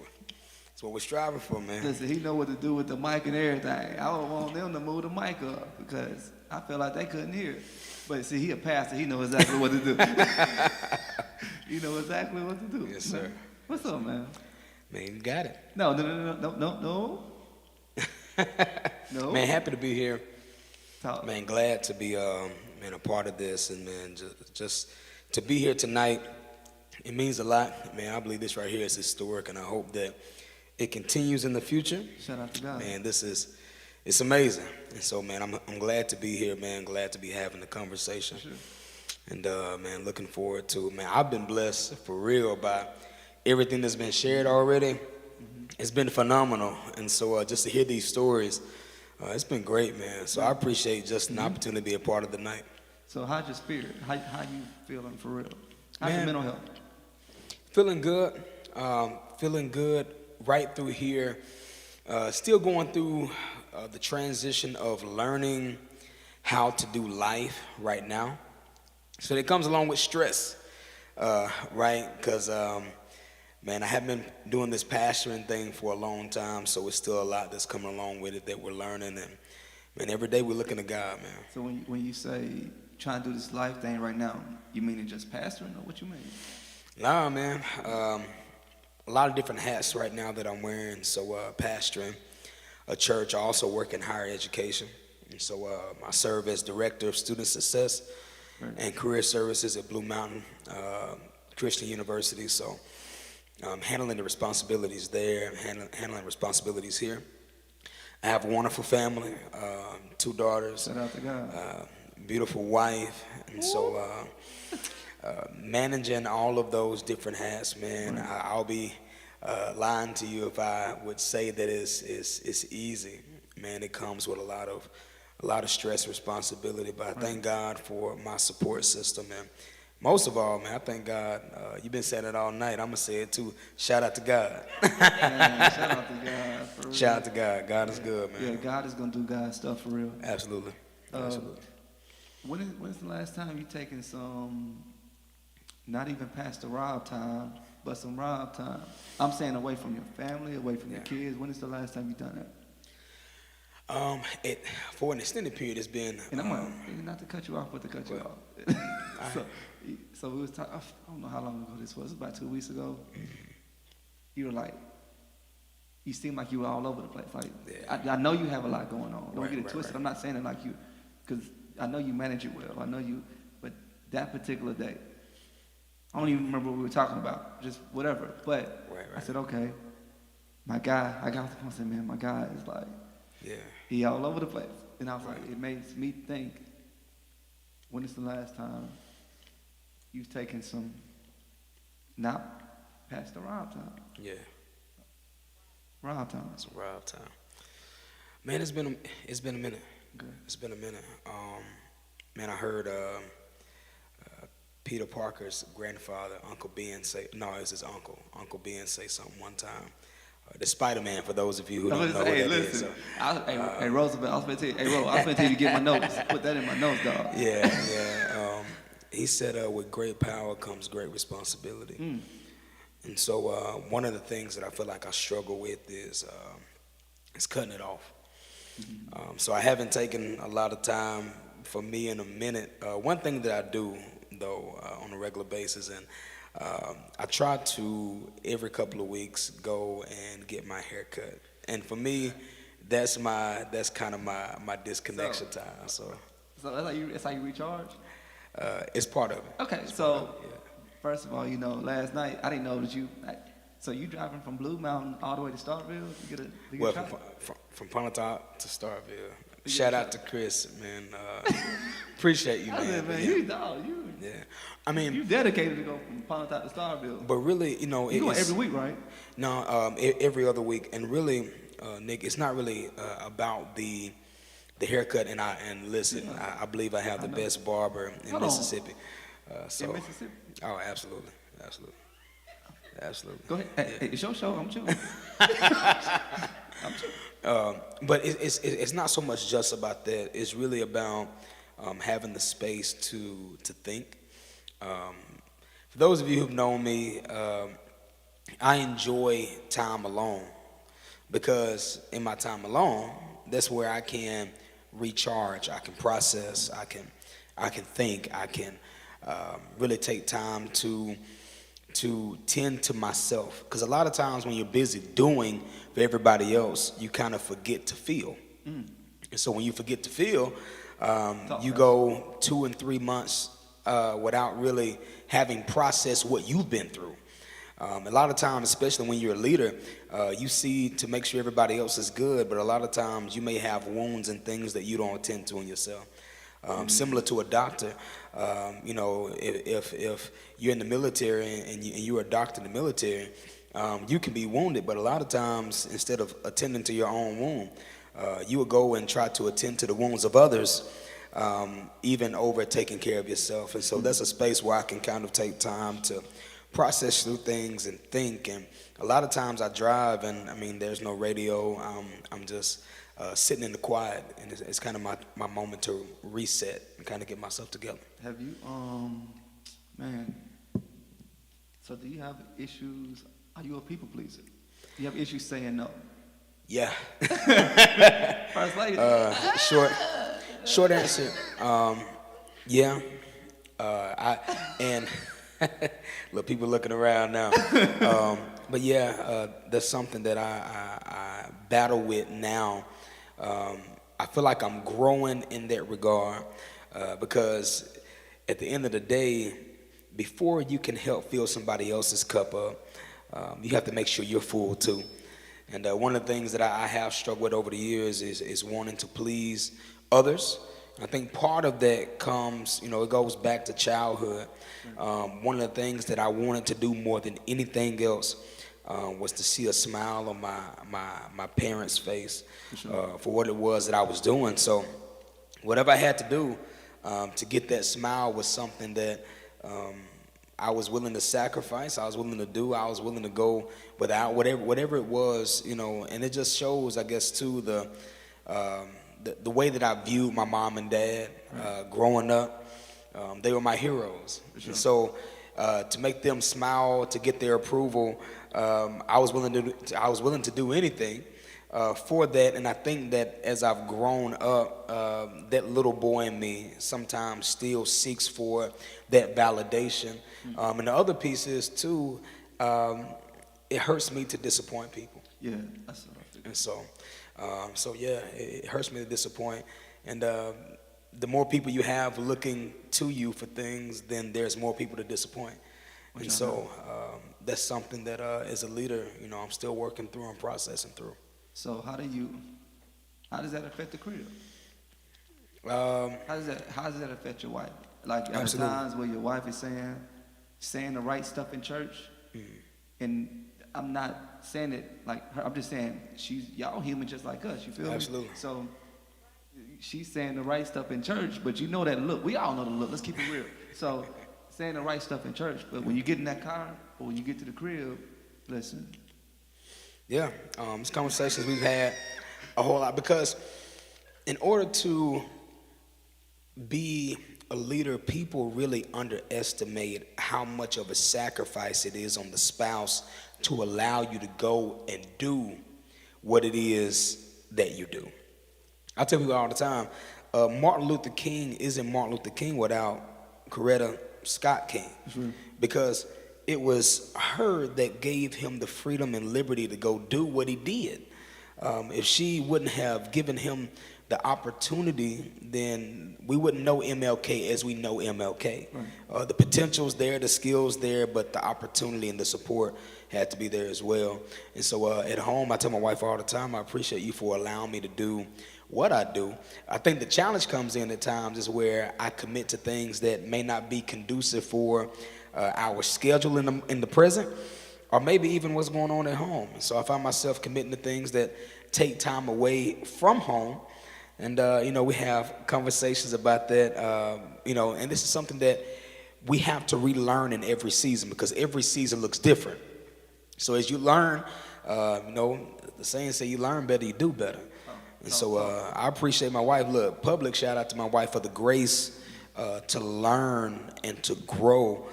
we're striving for, man. Listen, he know what to do with the mic and everything. I would want them to move the mic up because I feel like they couldn't hear it. But see, he a pastor. He know exactly what to do. You know exactly what to do. Yes, sir. What's up, man? Man, you got it. No. No. Man, happy to be here. Talk. Man, glad to be a part of this, and man, just to be here tonight. It means a lot, man. I believe this right here is historic, and I hope that it continues in the future. Shout out to God. Man, it's amazing. And so, man, I'm glad to be here, man. Glad to be having the conversation. Sure. And, man, looking forward to it. Man, I've been blessed for real by everything that's been shared already. Mm-hmm. It's been phenomenal. And so just to hear these stories, it's been great, man. So I appreciate just an opportunity to be a part of the night. So how's your spirit? How you feeling for real? How's your Man, mental health? Feeling good. Feeling good right through here. Still going through the transition of learning how to do life right now. So it comes along with stress, right? Because, man, I have been doing this pastoring thing for a long time, so it's still a lot that's coming along with it that we're learning. And, man, every day we're looking to God, man. So when you say trying to do this life thing right now, you mean it just pastoring or what you mean? Nah, man. A lot of different hats right now that I'm wearing. So pastoring a church. I also work in higher education. And so I serve as Director of Student Success and Career Services at Blue Mountain Christian University. So I'm handling the responsibilities there, handling responsibilities here. I have a wonderful family, 2 daughters. Shout out to God. Beautiful wife. And so managing all of those different hats, man, I'll be lying to you if I would say that it's easy. Man, it comes with a lot of stress, responsibility. But I thank God for my support system, and Most of all, man, I thank God. You've been saying it all night. I'm gonna say it too. Shout out to God. Man, shout out to God, for real. Shout out to God. God is good, man. Yeah, God is gonna do God stuff for real. Absolutely. Absolutely. When's the last time you taken some, not even Pastor Rob time, but some Rob time? I'm saying away from your family, away from your kids. When is the last time you done that? For an extended period, it's been. And I'm not to cut you off, but to cut you off. So we was talking. I don't know how long ago this was. About 2 weeks ago. You were like, you seemed like you were all over the place. Like, Yeah. I know you have a lot going on. Don't Right, get it right, twisted. right. I'm not saying it like you, because I know you manage it well. I know you, but that particular day, I don't even remember what we were talking about. Just whatever. But Right, I right. said, okay, my guy. I got off the phone and said, man, my guy is like, Yeah. he all over the place. And I was like, it makes me think, when is the last time you've taken some, not Pastor Rob time, Yeah. Rob time? It's a wild time. Man, it's been a minute. Good. It's been a minute. Man, I heard Peter Parker's grandfather, Uncle Ben, say, no, it was his uncle, Uncle Ben, say something one time. The Spider-Man, for those of you who don't know what Hey, that is. listen. So, Hey, Roosevelt, I was going to tell you, hey, Ro, I was going to tell you to get my notes. Put that in my notes, dog. yeah. He said, with great power comes great responsibility. And so one of the things that I feel like I struggle with is cutting it off. So I haven't taken a lot of time for me in a minute. One thing that I do, though, on a regular basis, and I try to, every couple of weeks, go and get my hair cut. And for me, that's kind of my disconnection time. So So that's how you recharge? it's part of it. Okay, so first of all, last night, I didn't know that so you driving from Blue Mountain all the way to Starkville to get a Well, shot? from Pontotoc to Starkville. Shout out to Chris, man. Appreciate you, I man. said, But man, yeah, yeah. I mean, you dedicated to go from Pontotoc to Starkville. but really, You going every week, right? No, every other week, and really, Nick, it's not really about the haircut. And listen, I believe I have the best barber in Hold on. Mississippi. So, In Mississippi? oh, absolutely. Go ahead. Hey, it's your show. I'm chilling. But it's not so much just about that. It's really about having the space to think. For those of you who've known me, I enjoy time alone because in my time alone, that's where I can recharge. I can process. I can think. I can really take time to tend to myself, because a lot of times when you're busy doing for everybody else, you kind of forget to feel. And so when you forget to feel, you go 2 and 3 months without really having processed what you've been through. A lot of times, especially when you're a leader, you see to make sure everybody else is good, but a lot of times you may have wounds and things that you don't attend to in yourself. Similar to a doctor, if you're in the military and you're a doctor in the military, you can be wounded, but a lot of times instead of attending to your own wound, you will go and try to attend to the wounds of others, even over taking care of yourself. And so that's a space where I can kind of take time to process through things and think. And a lot of times I drive, and I mean, there's no radio. I'm just sitting in the quiet, and it's kind of my moment to reset and kind of get myself together. Have you, man, so do you have issues? Are you a people pleaser? Do you have issues saying no? Yeah. First lady. Short answer. Yeah. Look, people looking around now. But yeah, that's something that I battle with now. I feel like I'm growing in that regard because at the end of the day, before you can help fill somebody else's cup up, you have to make sure you're full too. And one of the things that I have struggled with over the years is wanting to please others. I think part of that comes, it goes back to childhood. One of the things that I wanted to do more than anything else was to see a smile on my parents' face for what it was that I was doing. So whatever I had to do to get that smile was something that um, I was willing to sacrifice. I was willing to do. I was willing to go without whatever it was, And it just shows, I guess, too, the way that I viewed my mom and dad growing up. They were my heroes. Sure. And so to make them smile, to get their approval, I was willing to do anything for that. And I think that as I've grown up, that little boy in me sometimes still seeks for that validation. And the other piece is too, it hurts me to disappoint people. Yeah, that's what I figured. And so yeah, it hurts me to disappoint. And the more people you have looking to you for things, then there's more people to disappoint. And so that's something that as a leader, I'm still working through and processing through. So how does that affect the crib? Um, How does that affect your wife? Like, at Absolutely. times where your wife is saying the right stuff in church, and I'm not saying it like her, I'm just saying y'all human just like us, you feel Absolutely. me? So she's saying the right stuff in church, but you know that look, we all know the look, let's keep it real. So saying the right stuff in church, but when you get in that car or when you get to the crib, listen. Yeah, it's conversations we've had a whole lot, because in order to be a leader, people really underestimate how much of a sacrifice it is on the spouse to allow you to go and do what it is that you do. I tell people all the time, Martin Luther King isn't Martin Luther King without Coretta Scott King, because it was her that gave him the freedom and liberty to go do what he did. If she wouldn't have given him the opportunity, then we wouldn't know MLK as we know MLK. The potential's there, the skill's there, but the opportunity and the support had to be there as well. And so at home, I tell my wife all the time, I appreciate you for allowing me to do what I do. I think the challenge comes in at times is where I commit to things that may not be conducive for our schedule in the present, or maybe even what's going on at home. So I find myself committing to things that take time away from home. And, we have conversations about that, and this is something that we have to relearn in every season, because every season looks different. So as you learn, the saying say you learn better, you do better. And so I appreciate my wife. Look, public shout out to my wife for the grace to learn and to grow.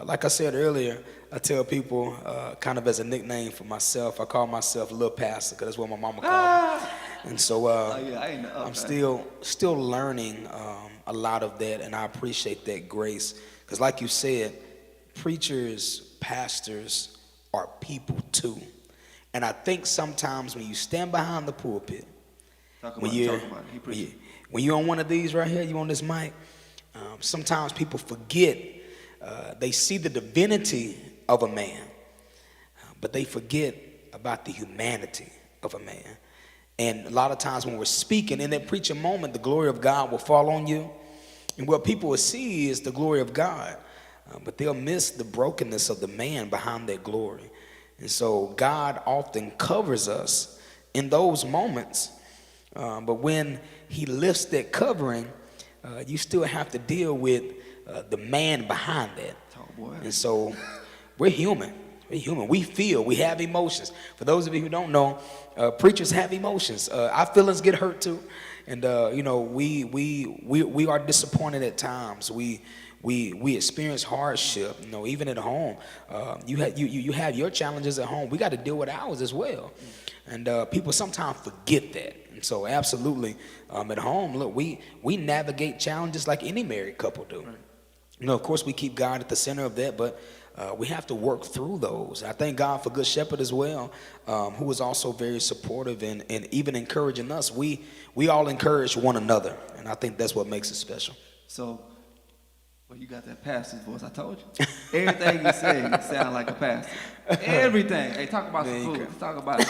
Like I said earlier, I tell people kind of as a nickname for myself, I call myself Lil Pastor, because that's what my mama called me. And so I'm still learning a lot of that, and I appreciate that grace. Because like you said, preachers, pastors are people too. And I think sometimes when you stand behind the pulpit, when you're on one of these right here, you on this mic, sometimes people forget, they see the divinity of a man, but they forget about the humanity of a man. And a lot of times when we're speaking, in that preaching moment, the glory of God will fall on you. And what people will see is the glory of God, but they'll miss the brokenness of the man behind that glory. And so God often covers us in those moments, but when he lifts that covering, you still have to deal with the man behind that. And so we're human. We're human. We feel. We have emotions. For those of you who don't know, preachers have emotions. Our feelings get hurt too, and we are disappointed at times. We experience hardship. Even at home, you have your challenges at home. We got to deal with ours as well, and people sometimes forget that. And so, absolutely, at home, look, we navigate challenges like any married couple do. Of course, we keep God at the center of that, but we have to work through those. I thank God for Good Shepherd as well, who is also very supportive and even encouraging us. We all encourage one another, and I think that's what makes it special. So, well, you got that pastor's voice. I told you. Everything you say, you sound like a pastor. Everything. Hey, talk about some food. Talk about it.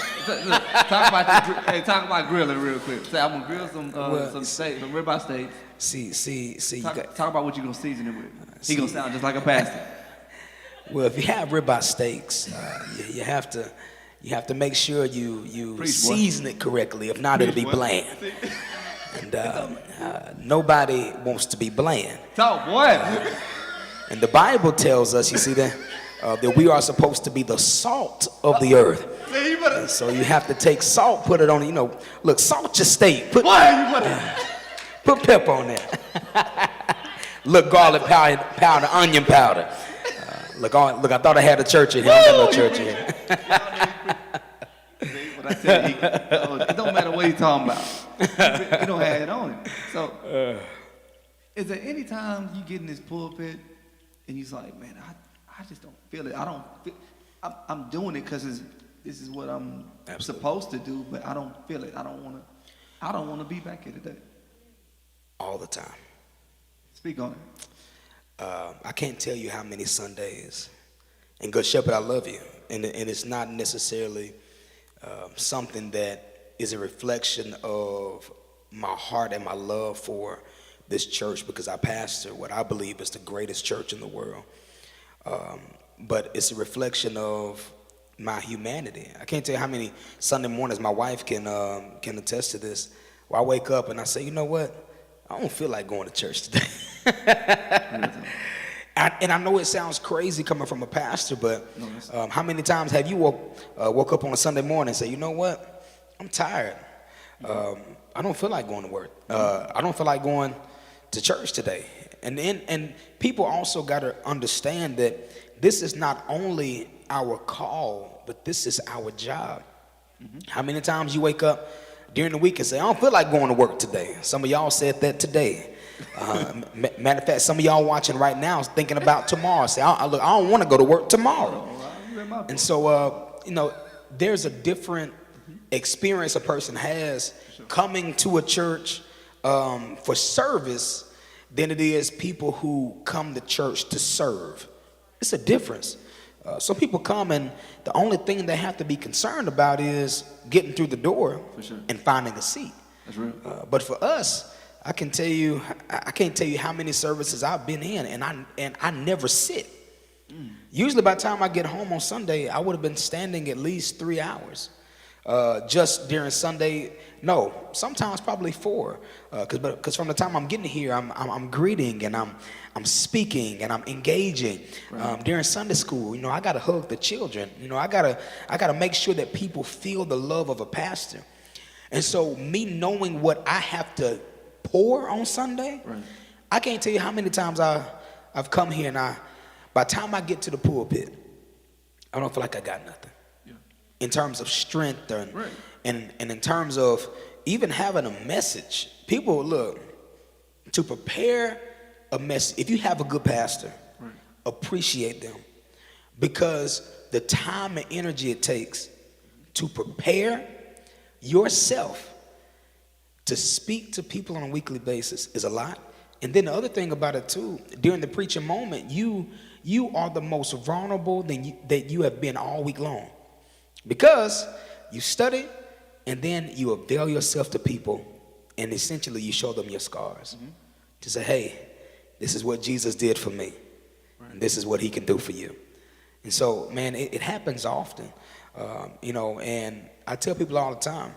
Talk about grilling real quick. Say, I'm gonna grill some steak, some ribeye steaks. See. Talk about what you are gonna season it with. He gonna sound just like a pastor. Well, if you have ribeye steaks, you have to make sure you season it correctly. If not, it'll be bland. And nobody wants to be bland. Talk, boy. And the Bible tells us, you see that we are supposed to be the salt of the earth. Man, you better. So you have to take salt, put it on, look, salt your steak. Put pepper on there. Look, garlic powder, onion powder. Look, I thought I had a church in here. I don't got no church in here. What I tell you, it don't matter what he's talking about. You don't have it on it. So, is there any time you get in this pulpit and he's like, man, I just don't feel it. I'm doing it because this is what I'm supposed to do, but I don't feel it. I don't want to be back here today. All the time. Speak on it. I can't tell you how many Sundays. And Good Shepherd, I love you. And it's not necessarily something that is a reflection of my heart and my love for this church, because I pastor what I believe is the greatest church in the world. But it's a reflection of my humanity. I can't tell you how many Sunday mornings my wife can attest to this, where I wake up and I say, you know what? I don't feel like going to church today. And I know it sounds crazy coming from a pastor, but how many times have you woke up on a Sunday morning and say, you know what? I'm tired. I don't feel like going to work. I don't feel like going to church today. And people also got to understand that this is not only our call, but this is our job. How many times you wake up during the week and say, I don't feel like going to work today? Some of y'all said that today. Matter of fact, some of y'all watching right now is thinking about tomorrow. Say, I don't want to go to work tomorrow. And so, there's a different experience a person has coming to a church for service than it is people who come to church to serve. It's a difference. Some people come and the only thing they have to be concerned about is getting through the door and finding a seat. That's real. But for us, I can't tell you how many services I've been in, and I never sit. Usually by the time I get home on Sunday, I would have been standing at least 3 hours. Just during Sunday, no, sometimes probably 4. Because from the time I'm getting here, I'm greeting and I'm speaking and I'm engaging. During Sunday school, I gotta hug the children. I gotta make sure that people feel the love of a pastor. And so me knowing what I have to pour on Sunday, I can't tell you how many times I've come here and by the time I get to the pulpit, I don't feel like I got nothing. In terms of strength and in terms of even having a message. People, look, to prepare a message, if you have a good pastor, appreciate them, because the time and energy it takes to prepare yourself to speak to people on a weekly basis is a lot. And then the other thing about it too, during the preaching moment, you are the most vulnerable that you have been all week long. Because you study and then you avail yourself to people and essentially you show them your scars. To say, hey, this is what Jesus did for me. And this is what he can do for you. And so, man, it happens often. And I tell people all the time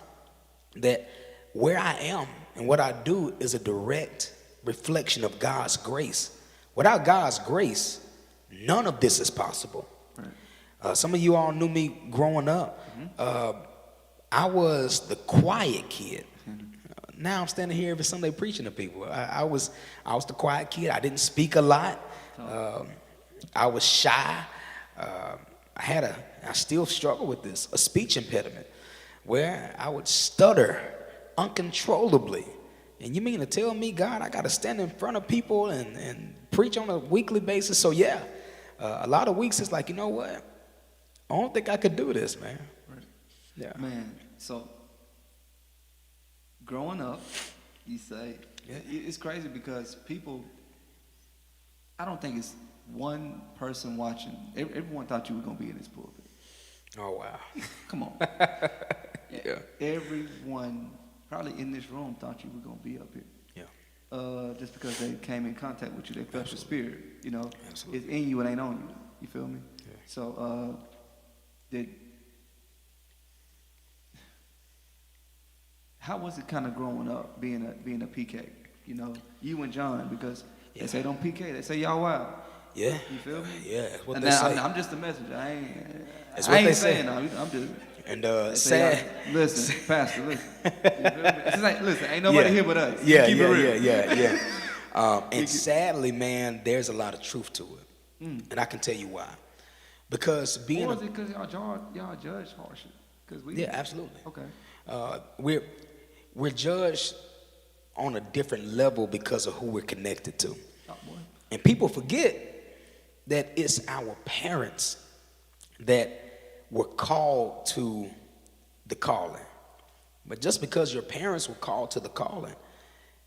that where I am and what I do is a direct reflection of God's grace. Without God's grace, none of this is possible. Some of you all knew me growing up. I was the quiet kid. Now I'm standing here every Sunday preaching to people. I was the quiet kid. I didn't speak a lot. I was shy. I still struggle with this, a speech impediment, where I would stutter uncontrollably. And you mean to tell me, God, I got to stand in front of people and preach on a weekly basis? So yeah, a lot of weeks it's like, you know what? I don't think I could do this, man. Yeah. Man, so growing up, you say, it's crazy because people, I don't think it's one person watching. Everyone thought you were going to be in this pulpit. Oh, wow. Come on. Yeah. Everyone probably in this room thought you were going to be up here. Yeah. Just because they came in contact with you, they felt your spirit, Absolutely. It's in you, it ain't on you. You feel me? Yeah. So, how was it kind of growing up being a PK? You and John, because they say don't PK, they say y'all wild. Yeah. You feel me? Yeah, that's what And they now, say. I'm just a messenger. That's I what ain't they say. saying no. I'm just. And They say, sad. listen, Pastor, listen. You feel me? It's like, listen, ain't nobody Yeah. here but us. Yeah, Keep yeah, it real. yeah. And sadly, man, there's a lot of truth to it, and I can tell you why. Because being Or is it because y'all judge harsher? Cause we. yeah, absolutely. Okay. We're judged on a different level because of who we're connected to, Oh, boy. and people forget that it's our parents that were called to the calling. But just because your parents were called to the calling,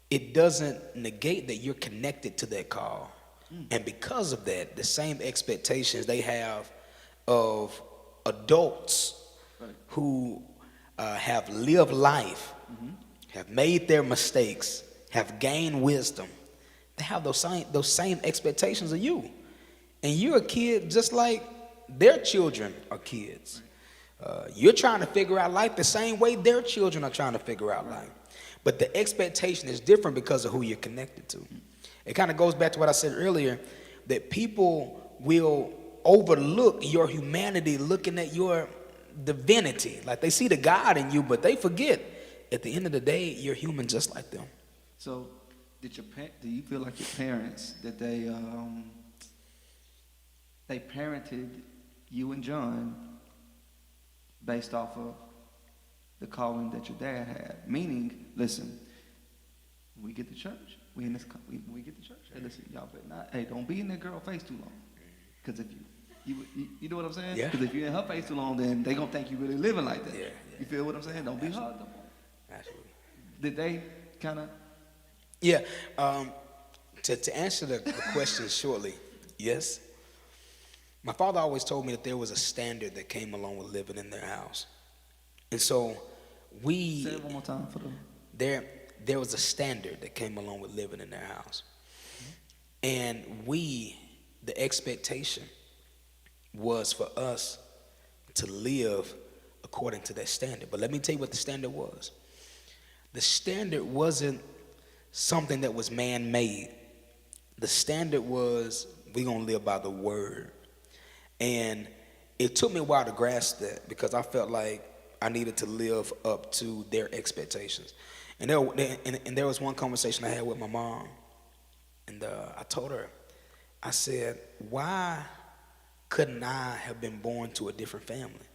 it doesn't negate that you're connected to that call. And because of that, the same expectations they have of adults who have lived life, have made their mistakes, have gained wisdom, they have those same expectations of you. And you're a kid just like their children are kids. You're trying to figure out life the same way their children are trying to figure out life. But the expectation is different because of who you're connected to. It kind of goes back to what I said earlier, that people will overlook your humanity looking at your divinity. Like they see the God in you, but they forget at the end of the day, you're human just like them. So, do you feel like your parents that they parented you and John based off of the calling that your dad had? Meaning, listen, we get to church. We in this. We get to church. Hey, listen, y'all better not. Hey, don't be in that girl face too long. Because if you know what I'm saying? Yeah. Because if you're in her face too long, then they gonna think you really living like that. Yeah. You feel what I'm saying? Don't be hard no more. Absolutely. Did they kind of? Yeah. To answer the question shortly, yes. My father always told me that there was a standard that came along with living in their house. And so Say it one more time for them. there was a standard that came along with living in their house. And the expectation was for us to live according to that standard. But let me tell you what the standard was. The standard wasn't something that was man-made. The standard was we're going to live by the word. And it took me a while to grasp that because I felt like I needed to live up to their expectations. And there was one conversation I had with my mom. And I told her, I said, why couldn't I have been born to a different family?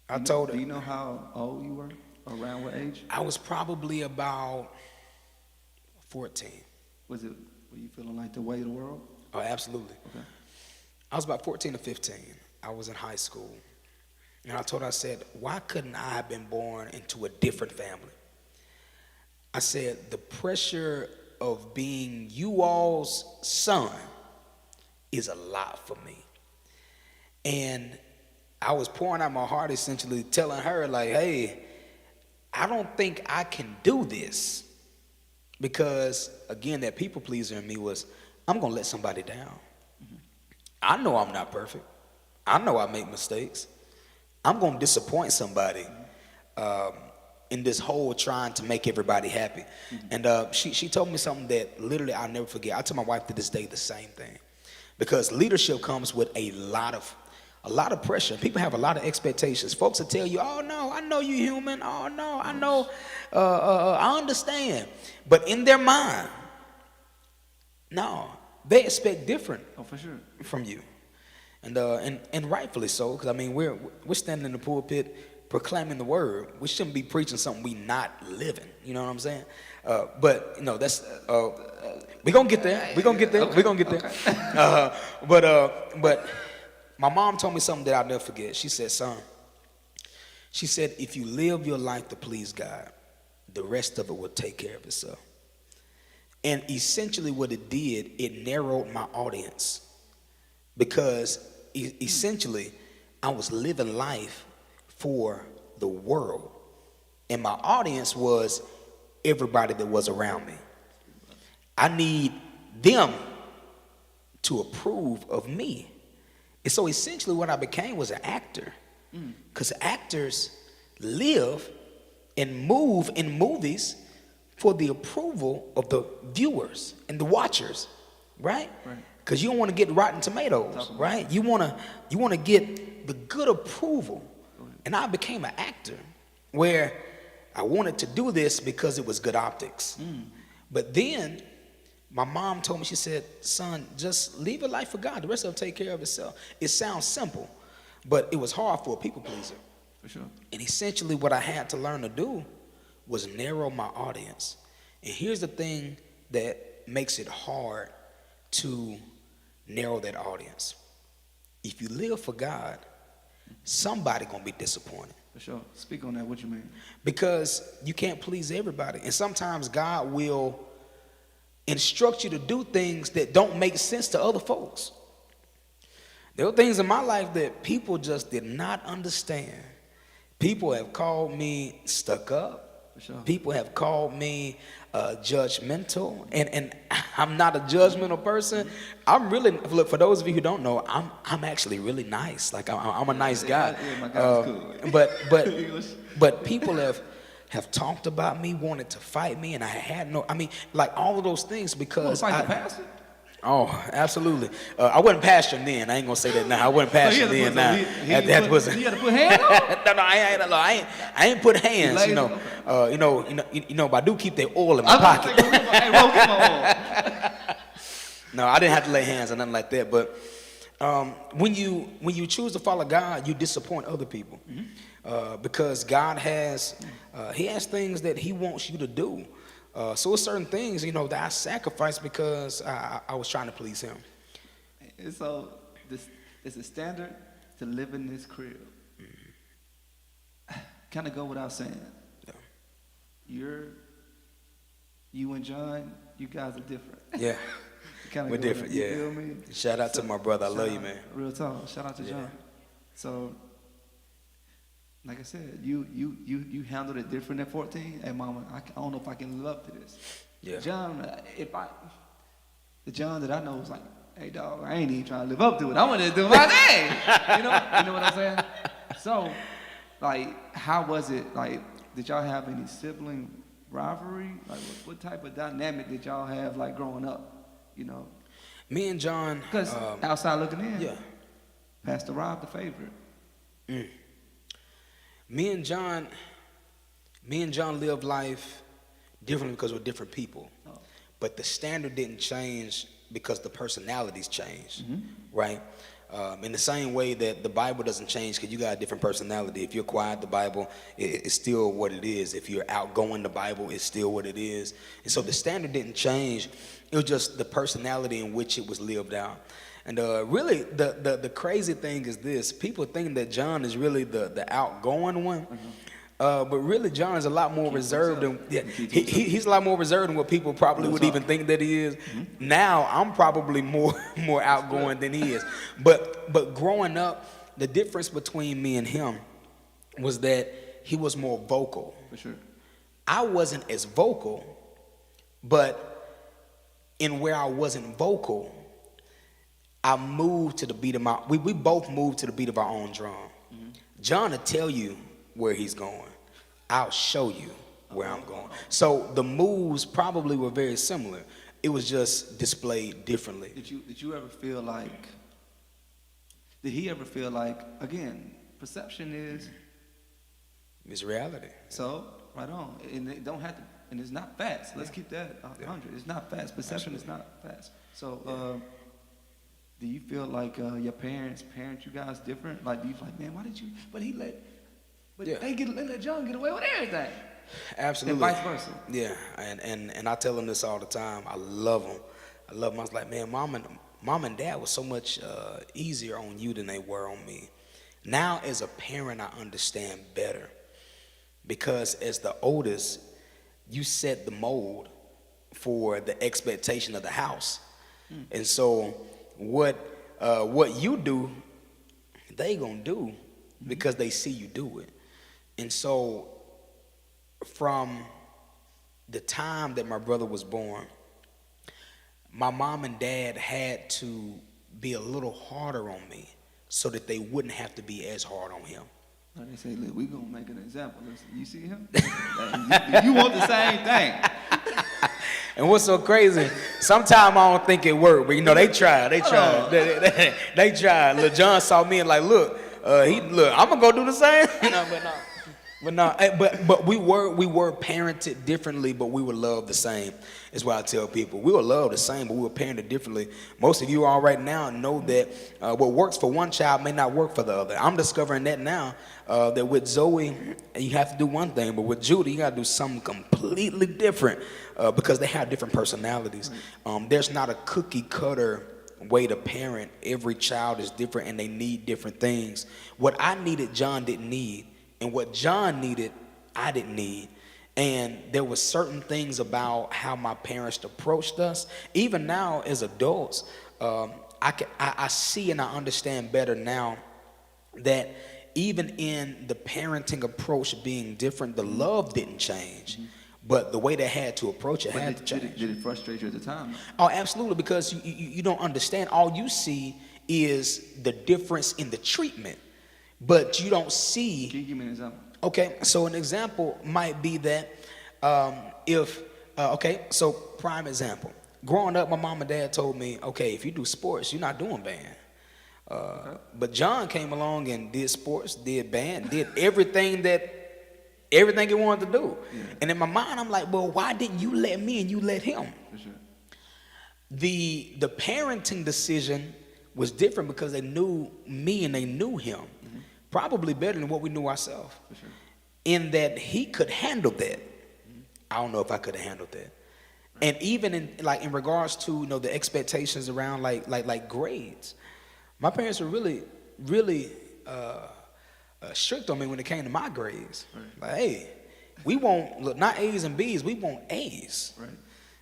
I told her. Do you know how old you were? Around what age? I was probably about 14. Were you feeling like the way of the world? Oh, absolutely. Okay. I was about 14 or 15. I was in high school. And I told her, I said, why couldn't I have been born into a different family? I said, the pressure of being you all's son is a lot for me. And I was pouring out my heart, essentially telling her, like, hey, I don't think I can do this. Because, again, that people pleaser in me was, I'm going to let somebody down. I know I'm not perfect. I know I make mistakes. I'm going to disappoint somebody in this whole trying to make everybody happy. And she told me something that literally I'll never forget. I tell my wife to this day the same thing. Because leadership comes with a lot of pressure. People have a lot of expectations. Folks will tell you, oh, no, I know you're human. Oh, no, I know, I understand. But in their mind, no, they expect different For sure. from you. And rightfully so, because, I mean, we're standing in the pulpit proclaiming the word. We shouldn't be preaching something we not living. You know what I'm saying? But, you know, that's, we're going to get there. We're going to get there. We're going to get there. But my mom told me something that I'll never forget. She said, son, she said, if you live your life to please God, the rest of it will take care of itself. And essentially what it did, it narrowed my audience. Because essentially, I was living life for the world. And my audience was everybody that was around me. I need them to approve of me. And so essentially what I became was an actor. Because actors live and move in movies for the approval of the viewers and the watchers. right? Right. Because you don't want to get rotten tomatoes, right? You want to get the good approval. And I became an actor where I wanted to do this because it was good optics. But then my mom told me, she said, son, just leave your life for God. The rest of it take care of itself. It sounds simple, but it was hard for a people pleaser. For sure. And essentially what I had to learn to do was narrow my audience. And here's the thing that makes it hard to narrow that audience. If you live for God, somebody gonna be disappointed. For sure. Speak on that. What you mean? Because you can't please everybody. And sometimes God will instruct you to do things that don't make sense to other folks. There were things in my life that people just did not understand. People have called me stuck up. For sure. People have called me judgmental, and I'm not a judgmental person. I'm really, look, for those of you who don't know, I'm actually really nice. Like I'm a nice guy. Yeah, my guy's cool. But people have talked about me, wanted to fight me, and I had no. I mean, like all of those things because You wanna fight the pastor? Oh, absolutely. I wasn't pastoring then. I ain't gonna say that now. I wasn't pastoring then. Now He had to put hands on? no, I ain't put hands. But I do keep their oil in my pocket. Hey, Ro, get my oil. No, I didn't have to lay hands or nothing like that. But when you choose to follow God, you disappoint other people because God has He has things that He wants you to do. So it's certain things, that I sacrificed because I was trying to please Him. And so it's a standard to live in this crib. Kind of go without saying. Yeah. You and John, you guys are different. Yeah. We're different, you yeah. feel me? Shout out to my brother. I love you, man. Real talk. Shout out to John. So, like I said, you handled it different at 14. Hey, mama, I don't know if I can live up to this. Yeah. John, the John that I know was like, hey, dog, I ain't even trying to live up to it. I want to do my thing. You know what I'm saying? So, like, how was it? Like, did y'all have any sibling rivalry? Like, what type of dynamic did y'all have, like, growing up? Me and John. Because outside looking in, Yeah. Pastor Rob the favorite. Me and John lived life differently because we're different people. Oh. But the standard didn't change because the personalities changed, right? In the same way that the Bible doesn't change because you got a different personality. If you're quiet, the Bible is still what it is. If you're outgoing, the Bible is still what it is. And so the standard didn't change. It was just the personality in which it was lived out. And really, the crazy thing is this. People think that John is really the outgoing one. But really, John is a lot more reserved than he's a lot more reserved than what people probably would even think that he is. Now I'm probably more outgoing than he is. But growing up, the difference between me and him was that he was more vocal. For sure. I wasn't as vocal, but in where I wasn't vocal, I moved to the beat of my. We both moved to the beat of our own drum. John will tell you where he's going. I'll show you where I'm going. So the moves probably were very similar. It was just displayed differently. Did you ever feel like? Did he ever feel like? Again, perception is. It's reality. So right on, and it don't have to, and it's not fast. Let's keep that 100. It's not fast. Perception is not fast. So. Do you feel like your parents parent you guys different? Like, do you feel like, man, why did you? But they let John get away with everything. Absolutely. And vice versa. Yeah, and I tell them this all the time. I love them. I was like, man, mom and dad was so much easier on you than they were on me. Now, as a parent, I understand better because as the oldest, you set the mold for the expectation of the house, and so. What you do, they gonna do because they see you do it. And so from the time that my brother was born, my mom and dad had to be a little harder on me so that they wouldn't have to be as hard on him. They say, look, we gonna make an example. Listen, you see him? You want the same thing. And what's so crazy, sometimes I don't think it worked, but you know, they tried. They tried. Lil John saw me and like, look, I'm gonna go do the same. But we were parented differently, but we were loved the same. Is what I tell people. We were loved the same, but we were parented differently. Most of you all right now know that what works for one child may not work for the other. I'm discovering that now, that with Zoe, you have to do one thing, but with Judy, you got to do something completely different because they have different personalities. There's not a cookie cutter way to parent. Every child is different, and they need different things. What I needed, John didn't need. And what John needed, I didn't need. And there were certain things about how my parents approached us. Even now as adults, I see and I understand better now that even in the parenting approach being different, the love didn't change. But the way they had to approach it had to change. Did it frustrate you at the time? Oh, absolutely, because you don't understand. All you see is the difference in the treatment. But you don't see. Can you give me an example? Okay, so an example might be that so prime example. Growing up, my mom and dad told me, okay, if you do sports, you're not doing band. But John came along and did sports, did band, did everything he wanted to do. Yeah. And in my mind, I'm like, well, why didn't you let me and you let him? For sure. The parenting decision was different because they knew me and they knew him. Probably better than what we knew ourselves. Sure. In that he could handle that. I don't know if I could have handled that. Right. And even in regards to the expectations around like grades, my parents were really strict on me when it came to my grades. Right. Like, hey, we want not A's and B's, we want A's. Right.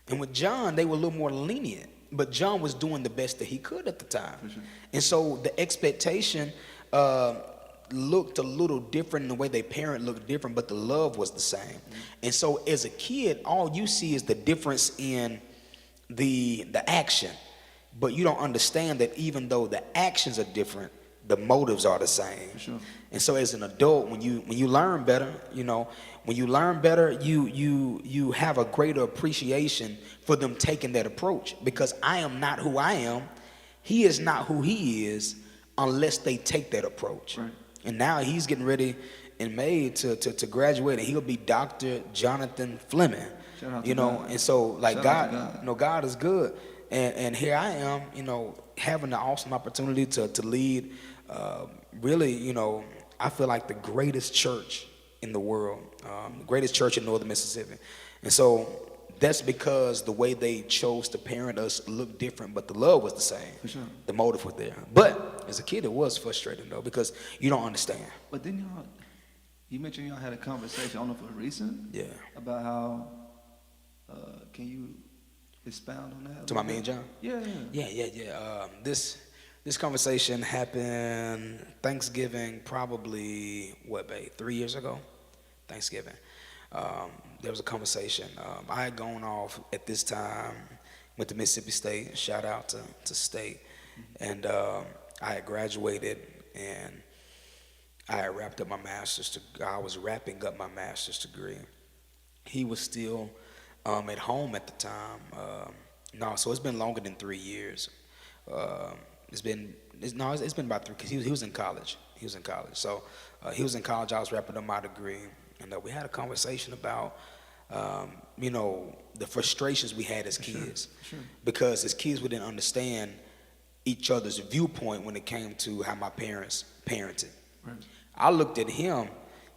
And with John, they were a little more lenient, but John was doing the best that he could at the time. Sure. And so the expectation looked a little different, and the way they parent looked different, but the love was the same. And so as a kid, all you see is the difference in the action, but you don't understand that even though the actions are different, the motives are the same. For sure. And so as an adult, when you learn better, you have a greater appreciation for them taking that approach, because I am not who I am, he is not who he is, unless they take that approach. Right. And now he's getting ready in May to graduate, and he'll be Dr. Jonathan Fleming. God. And so like God is good. And here I am, having the awesome opportunity to lead really, I feel like the greatest church in the world, the greatest church in northern Mississippi. And so that's because the way they chose to parent us looked different, but the love was the same. For sure. The motive was there. But as a kid, it was frustrating, though, because you don't understand. But then you mentioned y'all had a conversation, I don't know if it was recent, about how, can you expound on that? To me and John? Yeah. This conversation happened Thanksgiving, probably, 3 years ago? Thanksgiving. There was a conversation. I had gone off at this time, went to Mississippi State, shout out to State, and I had graduated, and I had wrapped up my master's. I was wrapping up my master's degree. He was still at home at the time. So it's been longer than 3 years. It's been about 3, because he was in college. So he was in college. I was wrapping up my degree. And we had a conversation about, the frustrations we had as kids. Sure. Because as kids, we didn't understand each other's viewpoint when it came to how my parents parented. Right. I looked at him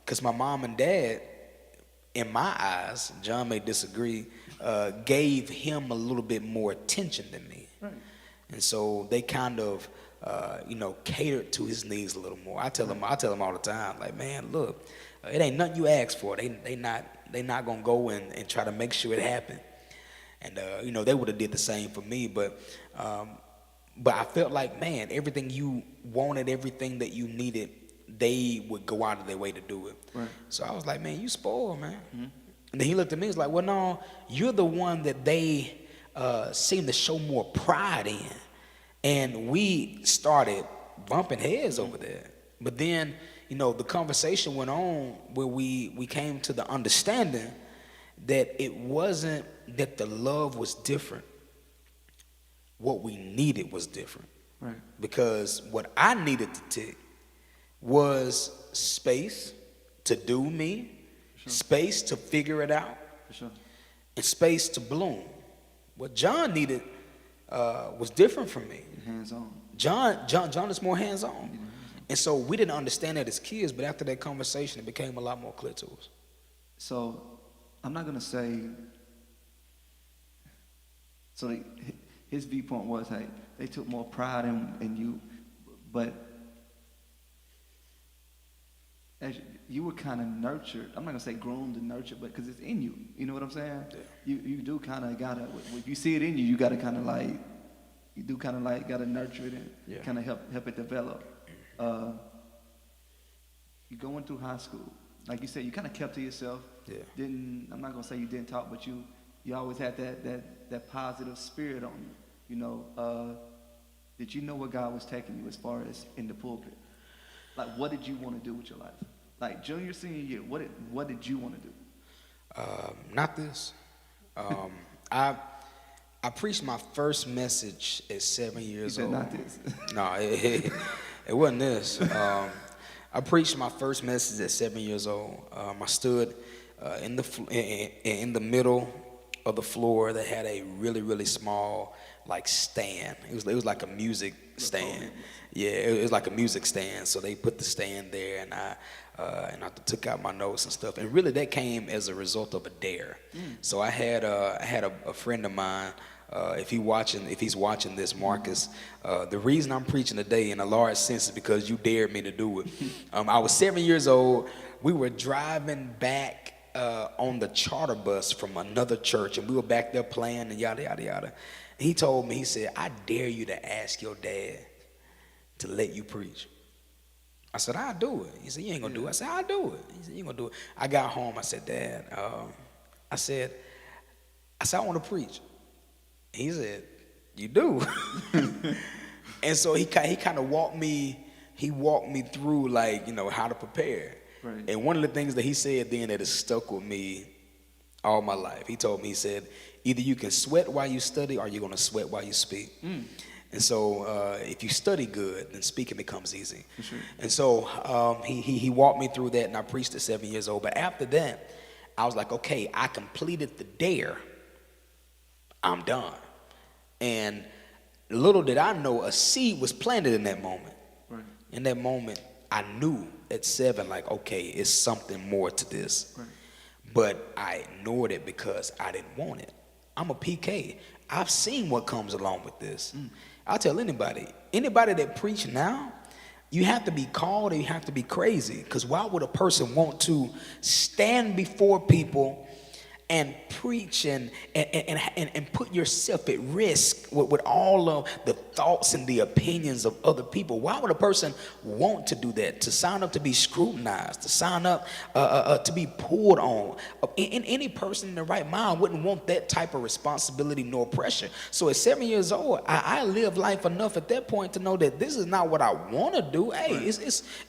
because my mom and dad, in my eyes, John may disagree, gave him a little bit more attention than me. Right. And so they kind of, catered to his needs a little more. I tell him all the time, like, man, look, it ain't nothing you ask for. They not gonna go and try to make sure it happen. And they would have did the same for me. But I felt like, man, everything you wanted, everything that you needed, they would go out of their way to do it. Right. So I was like, man, you spoiled, man. Mm-hmm. And then he looked at me. He's like, well, no, you're the one that they seem to show more pride in. And we started bumping heads over there. But then, the conversation went on where we came to the understanding that it wasn't that the love was different. What we needed was different. Right. Because what I needed to take was space to do me, Sure. space to figure it out, For sure. and space to bloom. What John needed was different from me. Hands on. John is more hands-on. And so we didn't understand that as kids, but after that conversation, it became a lot more clear to us. So I'm not gonna say. So his viewpoint was, hey, they took more pride in you, but as you were kind of nurtured. I'm not gonna say groomed and nurtured, but because it's in you. You know what I'm saying? Yeah. You do kind of gotta. If you see it in you, you gotta kind of like. You do kind of like gotta nurture it and Yeah. kind of help it develop. You going through high school, like you said, you kind of kept to yourself. Yeah. I'm not gonna say you didn't talk, but you always had that positive spirit on you. You know, did you know where God was taking you as far as in the pulpit? Like, what did you want to do with your life? Like junior, senior year, what did you want to do? Not this. I preached my first message at 7 years You said old. not this. No, it wasn't this. I preached my first message at 7 years old. I stood in the middle of the floor that had a really, really small like stand. It was like a music stand. Yeah, it was like a music stand. So they put the stand there, and I took out my notes and stuff. And really, that came as a result of a dare. So I had a friend of mine. If he's watching this, Marcus, the reason I'm preaching today in a large sense is because you dared me to do it. I was 7 years old. We were driving back on the charter bus from another church, and we were back there playing and yada yada yada. And he told me, he said, "I dare you to ask your dad to let you preach." I said, "I'll do it." He said, "You ain't gonna do it." I said, "I'll do it." He said, "You ain't gonna do it." I got home. I said, "Dad," I said, "I want to preach." He said, "You do." And so he kind of walked me through, like, you know, how to prepare. Right. And one of the things that he said then that has stuck with me all my life, he told me, he said, "Either you can sweat while you study, or you're gonna sweat while you speak." And so if you study good, then speaking becomes easy. For sure. And so he walked me through that, and I preached at 7 years old. But after that, I was like, okay, I completed the dare. I'm done. And little did I know, a seed was planted in that moment. Right. In that moment, I knew at 7, like, okay, it's something more to this. Right. But I ignored it because I didn't want it. I'm a PK. I've seen what comes along with this. I'll tell anybody that preach now, you have to be called or you have to be crazy. Because why would a person want to stand before people and preach and put yourself at risk with all of the thoughts and the opinions of other people? Why would a person want to do that? To sign up to be scrutinized, to sign up to be pulled on. Any person in their right mind wouldn't want that type of responsibility nor pressure. So at 7 years old, I lived life enough at that point to know that this is not what I want to do. Hey,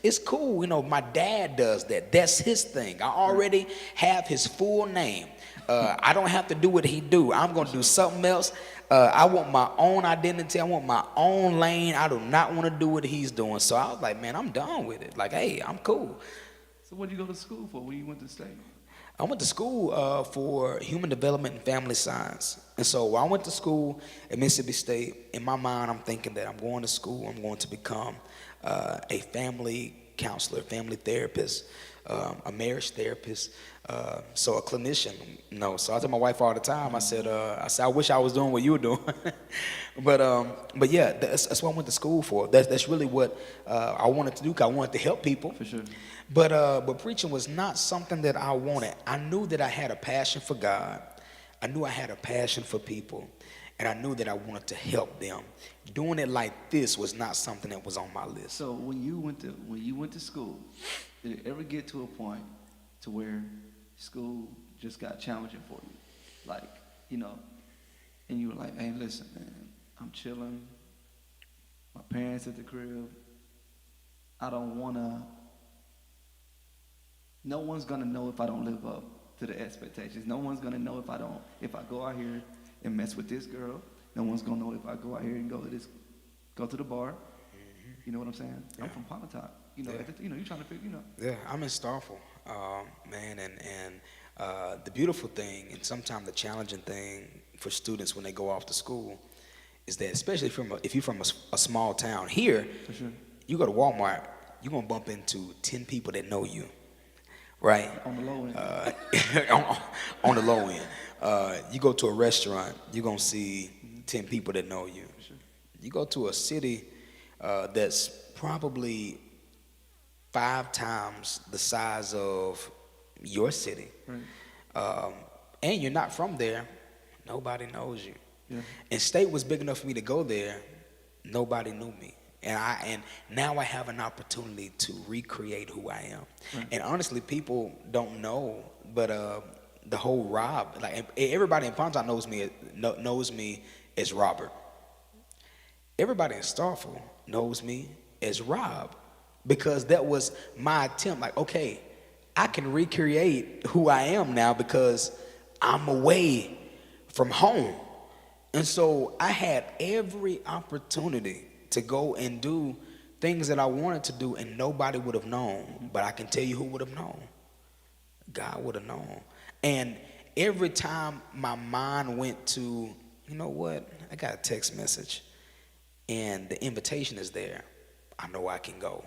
it's cool. You know, my dad does that. That's his thing. I already have his full name. I don't have to do what he do. I'm going to do something else. I want my own identity. I want my own lane. I do not want to do what he's doing. So I was like, man, I'm done with it. Like, hey, I'm cool. So what did you go to school for when you went to state? I went to school for human development and family science. And so while I went to school at Mississippi State, in my mind, I'm thinking that I'm going to school. I'm going to become a family counselor, family therapist, a marriage therapist, so a clinician. You know, so I tell my wife all the time. I said, I wish I was doing what you were doing. but yeah, that's what I went to school for. That's really what I wanted to do. 'Cause I wanted to help people. For sure. But preaching was not something that I wanted. I knew that I had a passion for God. I knew I had a passion for people. And I knew that I wanted to help them. Doing it like this was not something that was on my list. So when you went to school, did it ever get to a point to where school just got challenging for you? Like, you know, and you were like, hey, listen, man, I'm chilling. My parents at the crib. I don't want to. No one's going to know if I don't live up to the expectations. No one's gonna know if I go out here and mess with this girl. No one's gonna know if I go out here and go to the bar. You know what I'm saying? Yeah. I'm from Pontotoc. You know, Yeah. you're trying to figure, Yeah, I'm in Starful, man, and the beautiful thing, and sometimes the challenging thing for students when they go off to school, is that especially if you're from a small town here, For sure. you go to Walmart, you're gonna bump into 10 people that know you, right? On the low end. On the low end. You go to a restaurant, you're gonna see 10 people that know you. For sure. You go to a city that's probably 5 times the size of your city, Right. and you're not from there, nobody knows you. Yeah. And state was big enough for me to go there, nobody knew me. And now I have an opportunity to recreate who I am. Right. And honestly, people don't know, but the whole Rob, like everybody in Pontotoc knows me as Robert. Everybody in Starful knows me as Rob, because that was my attempt. Like, okay, I can recreate who I am now because I'm away from home. And so I had every opportunity to go and do things that I wanted to do, and nobody would have known. But I can tell you who would have known. God would have known. And every time my mind went to, you know what, I got a text message, and the invitation is there, I know I can go.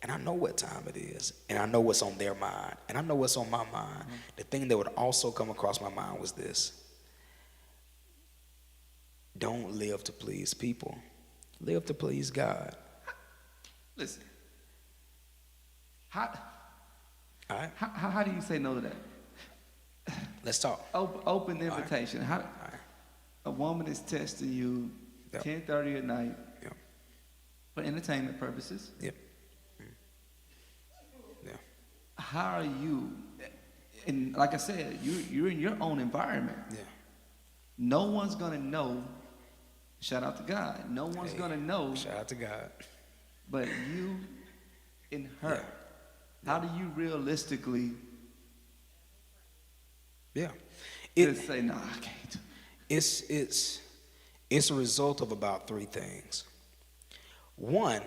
And I know what time it is, and I know what's on their mind, and I know what's on my mind. The thing that would also come across my mind was this: don't live to please people, live to please God. Listen. How All right, how do you say no to that? let's talk. Open invitation. How All right. a woman is testing you Yep. 10:30 at night Yep. for entertainment purposes. Yep. Yeah. How are you? And like I said, you're in your own environment. Yeah. No one's gonna know. Shout out to God. No one's Hey, gonna know, Shout out to God. but you and her. How do you realistically Yeah. just say, "No, I can't"? It's a result of about 3 things. One,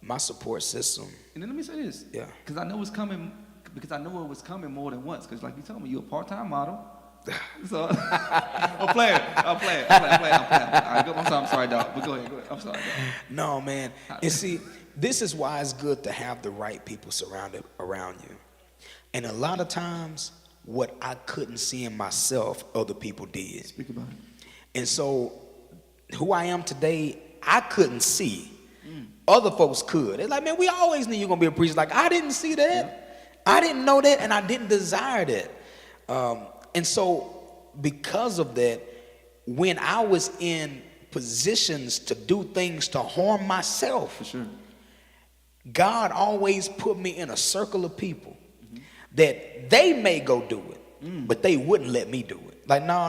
my support system. And then let me say this. Yeah. Because I know it's coming. Because I know it was coming more than once. Because like you told me, you're a part-time model. So I'm playing. All right, I'm sorry, dog. But go ahead. I'm sorry, dog. No, man. And see, this is why it's good to have the right people surrounded around you. And a lot of times, what I couldn't see in myself, other people did. Speak about it. And so, who I am today, I couldn't see. Other folks could. It's like, man, we always knew you were going to be a preacher. Like, I didn't see that. I didn't know that, and I didn't desire that. And so, because of that, when I was in positions to do things to harm myself, For sure. God always put me in a circle of people that they may go do it, but they wouldn't let me do it. Like, no,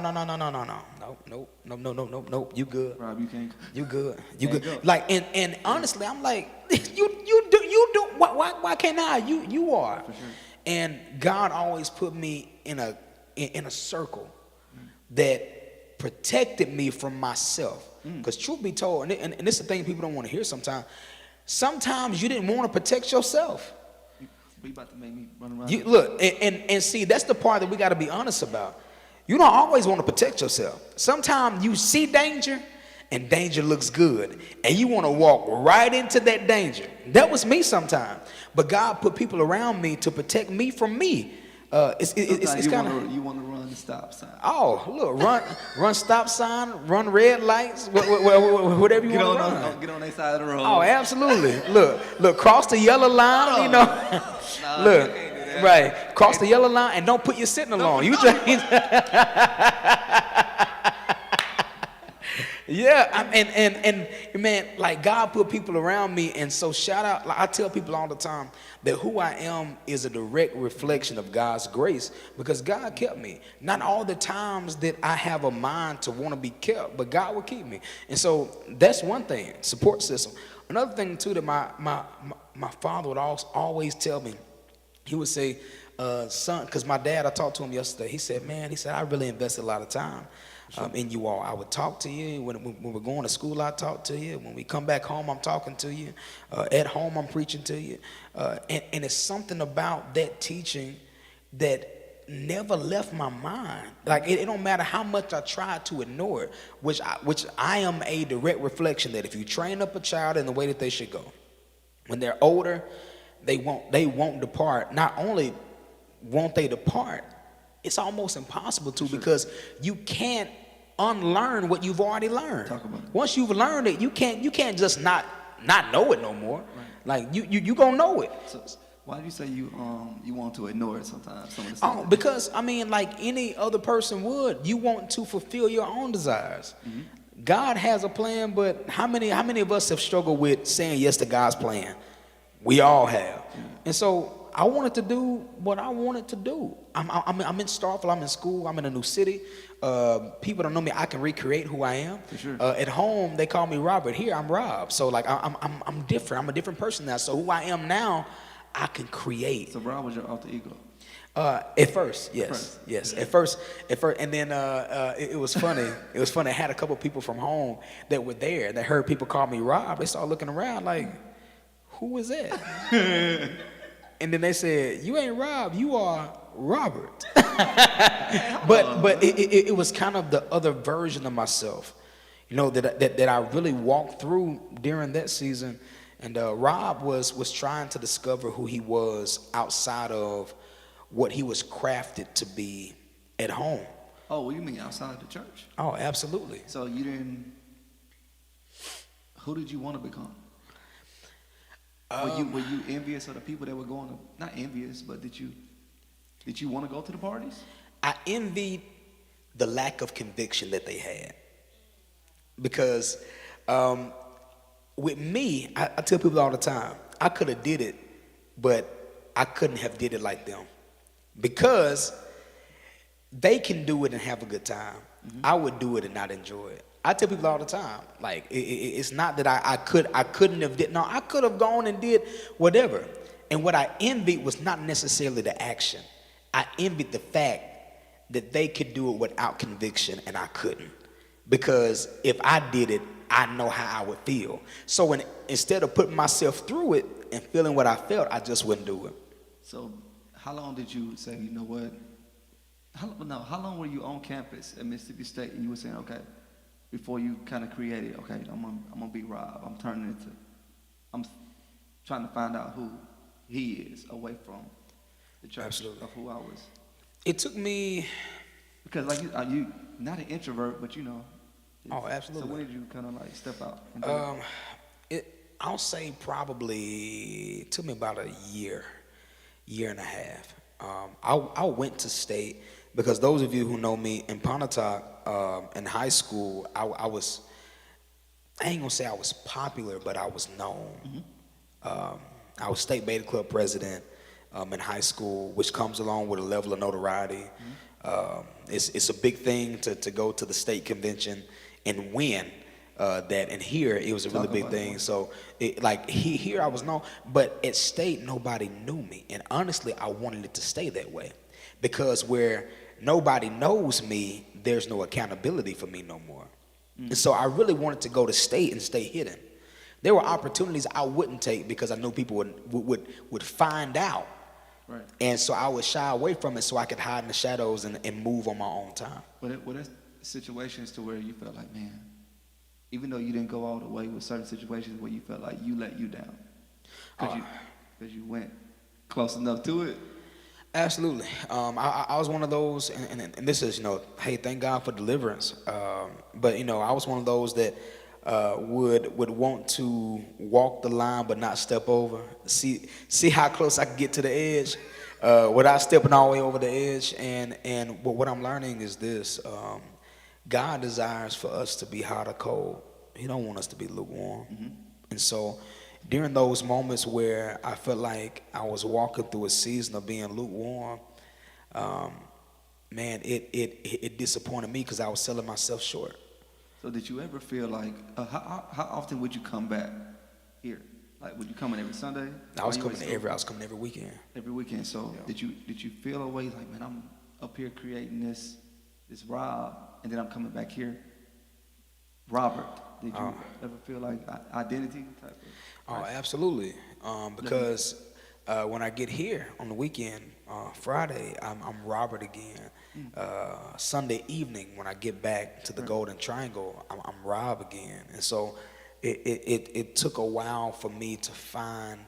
you good. Rob, you can't. You good. Can't go. Like, and honestly, I'm like, you do. Why can't I? You are. For sure. And God always put me in a circle that protected me from myself. Because truth be told, and this is the thing people don't want to hear sometimes. Sometimes you didn't want to protect yourself. You about to make me run around. You, look, and see, that's the part that we got to be honest about. You don't always want to protect yourself. Sometimes you see danger, and danger looks good, and you want to walk right into that danger. That was me sometimes. But God put people around me to protect me from me. It's kind of. You want to run the stop sign. Oh, look, run stop sign, run red lights, whatever you want to run. Get on their side of the road. Oh, absolutely. Look, cross the yellow line, you know. Nah, Look, you can't do that. right, cross the yellow line and don't put your sitting along. You just, yeah, and man, like God put people around me, and so shout out. Like I tell people all the time that who I am is a direct reflection of God's grace, because God kept me. Not all the times that I have a mind to want to be kept, but God will keep me. And so that's one thing, support system. Another thing too that my father would always tell me, he would say, son, because my dad, I talked to him yesterday. He said, man, he said, I really invested a lot of time in you all. I would talk to you. When we're going to school, I talk to you. When we come back home, I'm talking to you. At home, I'm preaching to you. And it's something about that teaching that never left my mind. Like it don't matter how much I try to ignore it, which I am a direct reflection that if you train up a child in the way that they should go, when they're older, they won't depart. Not only won't they depart, it's almost impossible to, because you can't unlearn what you've already learned. Talk about it. Once you've learned it, you can't just not know it no more. Right. Like you gonna know it. So why do you say you want to ignore it sometimes? Some of the stuff Because I mean, like any other person would, you want to fulfill your own desires. Mm-hmm. God has a plan, but how many of us have struggled with saying yes to God's plan? We all have. Yeah. And so I wanted to do what I wanted to do. I'm in Starkville, I'm in school, I'm in a new city. People don't know me. I can recreate who I am. For sure. At home, they call me Robert. Here, I'm Rob. So like I'm different. I'm a different person now. So who I am now, I can create. So Rob was your alter ego? At first, yes. At first, and then it was funny. It was funny. I had a couple people from home that were there that heard people call me Rob. They started looking around like, who is that? And then they said, you ain't Rob, you are Robert. but it was kind of the other version of myself, you know, that I really walked through during that season. And Rob was trying to discover who he was outside of what he was crafted to be at home. Oh, what do you mean outside of the church? Oh, absolutely. So you didn't. Who did you want to become? Were you envious of the people that were going to? Not envious, but did you want to go to the parties? I envied the lack of conviction that they had, because with me, I tell people all the time, I could have did it, but I couldn't have did it like them, because they can do it and have a good time. Mm-hmm. I would do it and not enjoy it. I tell people all the time, like it's not that I couldn't have did. No, I could have gone and did whatever. And what I envied was not necessarily the action. I envied the fact that they could do it without conviction and I couldn't, because if I did it, I know how I would feel. So instead of putting myself through it and feeling what I felt, I just wouldn't do it. So how long did you say, you know what? How long were you on campus at Mississippi State and you were saying, okay, before you kind of created, okay, I'm gonna be Rob. I'm trying to find out who he is away from the church. Absolutely. Of who I was. It took me, because like you not an introvert, but you know. Oh, absolutely. So when did you kind of like step out? I'll say probably it took me about a year and a half. I went to state because those of you who know me in Pontotoc, in high school, I ain't gonna say I was popular, but I was known. Mm-hmm. I was state beta club president in high school, which comes along with a level of notoriety. Mm-hmm. It's a big thing to go to the state convention and win that, and here it was a really big thing. So here I was known, but at state nobody knew me, and honestly I wanted it to stay that way, because where nobody knows me, there's no accountability for me no more. And so I really wanted to go to state and stay hidden. There were opportunities I wouldn't take because I knew people would find out. Right. And so I would shy away from it so I could hide in the shadows and move on my own time. But there's situations to where you felt like, man, even though you didn't go all the way, with certain situations where you felt like you let you down because you went close enough to it. Absolutely. I was one of those, and this is, hey, thank God for deliverance. But, I was one of those that would want to walk the line but not step over. See how close I could get to the edge without stepping all the way over the edge. And what I'm learning is this. God desires for us to be hot or cold. He don't want us to be lukewarm. Mm-hmm. And so during those moments where I felt like I was walking through a season of being lukewarm, man, it disappointed me because I was selling myself short. So did you ever feel like, how often would you come back here? Like, would you come in every Sunday? I was coming every weekend. Every weekend. So Yeah. did you feel a way like, man, I'm up here creating this Rob, and then I'm coming back here, Robert? Did you ever feel like identity type of? Oh, absolutely. Because when I get here on the weekend, Friday, I'm Robert again. Sunday evening, when I get back to the Golden Triangle, I'm Rob again. And so it took a while for me to find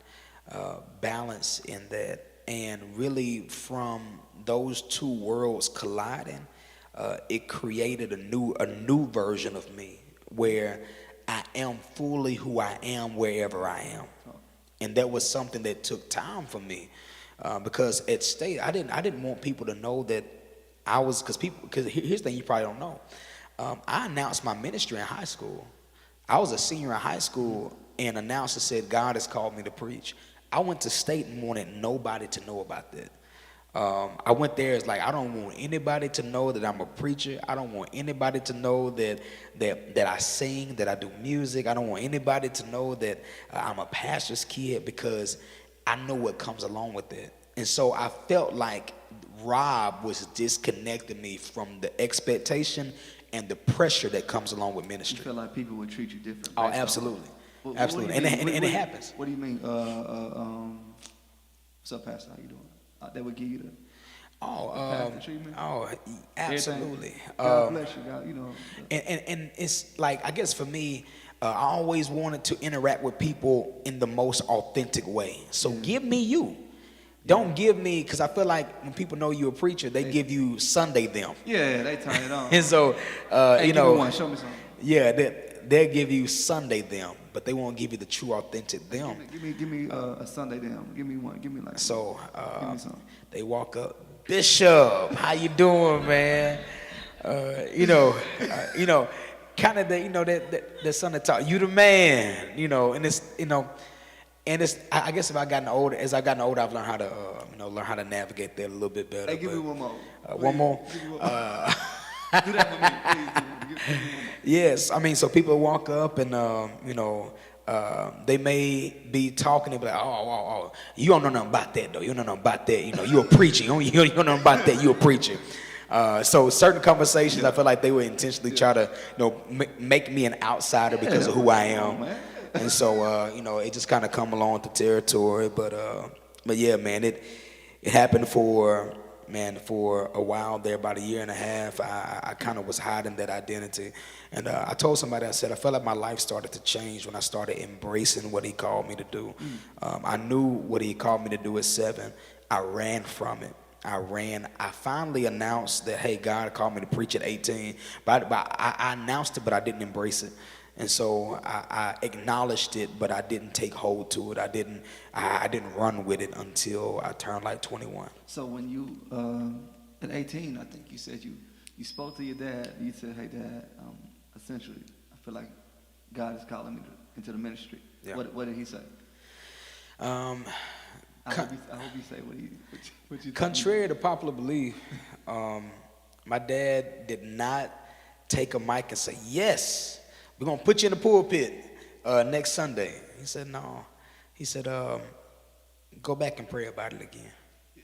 balance in that. And really, from those two worlds colliding, it created a new version of me where I am fully who I am wherever I am. And that was something that took time for me, because at State, I didn't want people to know that I was, because here's the thing you probably don't know. I announced my ministry in high school. I was a senior in high school, and announcer said, God has called me to preach. I went to State and wanted nobody to know about that. I went there, it's like, I don't want anybody to know that I'm a preacher. I don't want anybody to know that I sing, that I do music. I don't want anybody to know that I'm a pastor's kid, because I know what comes along with it. And so I felt like Rob was disconnecting me from the expectation and the pressessure that comes along with ministry. You feel like people would treat you different? Oh, absolutely. Absolutely. And it happens. What do you mean? What's up, Pastor? How you doing? They would give you the pastor treatment? Oh, absolutely. God bless you, God, you know. And it's like, I guess for me, I always wanted to interact with people in the most authentic way. So give me you. Don't give me, because I feel like when people know you're a preacher, they give you Sunday them. Yeah, they turn it on. And so, hey, you know. Give me one. Show me something. Yeah, they'll give you Sunday them, but they won't give you the true authentic them. Give me a Sunday them. Give me one. Give me like. So give me something. They walk up, Bishop, how you doing, man? Kind of that Sunday talk. You the man, and it's and it's. I guess as I've gotten older, I've learned how to learn how to navigate that a little bit better. Hey, give me one more. One more. Do that for me, please. Give me one more. Yes, I mean, so people walk up and they may be talking. They be like, oh, you don't know nothing about that though. You don't know nothing about that. You a preacher. You don't know nothing about that. You a preacher. So certain conversations, I feel like they would intentionally try to make me an outsider because of who I am. And so it just kind of come along with the territory. But yeah, man, it happened for a while there, about a year and a half. I kind of was hiding that identity. And I told somebody, I said, I felt like my life started to change when I started embracing what he called me to do. I knew what he called me to do at 7. I ran from it. I finally announced that, hey, God called me to preach at 18. But I announced it, but I didn't embrace it. And so I acknowledged it, but I didn't take hold to it. I didn't run with it until I turned like 21. So when you at 18, I think you said you spoke to your dad. You said, "Hey, Dad, essentially, I feel like God is calling me into the ministry." Yeah. What did he say? I hope you say what you. Contrary to popular belief, my dad did not take a mic and say, "Yes, we're gonna put you in the pulpit next Sunday." He said, "No." He said, "Go back and pray about it again."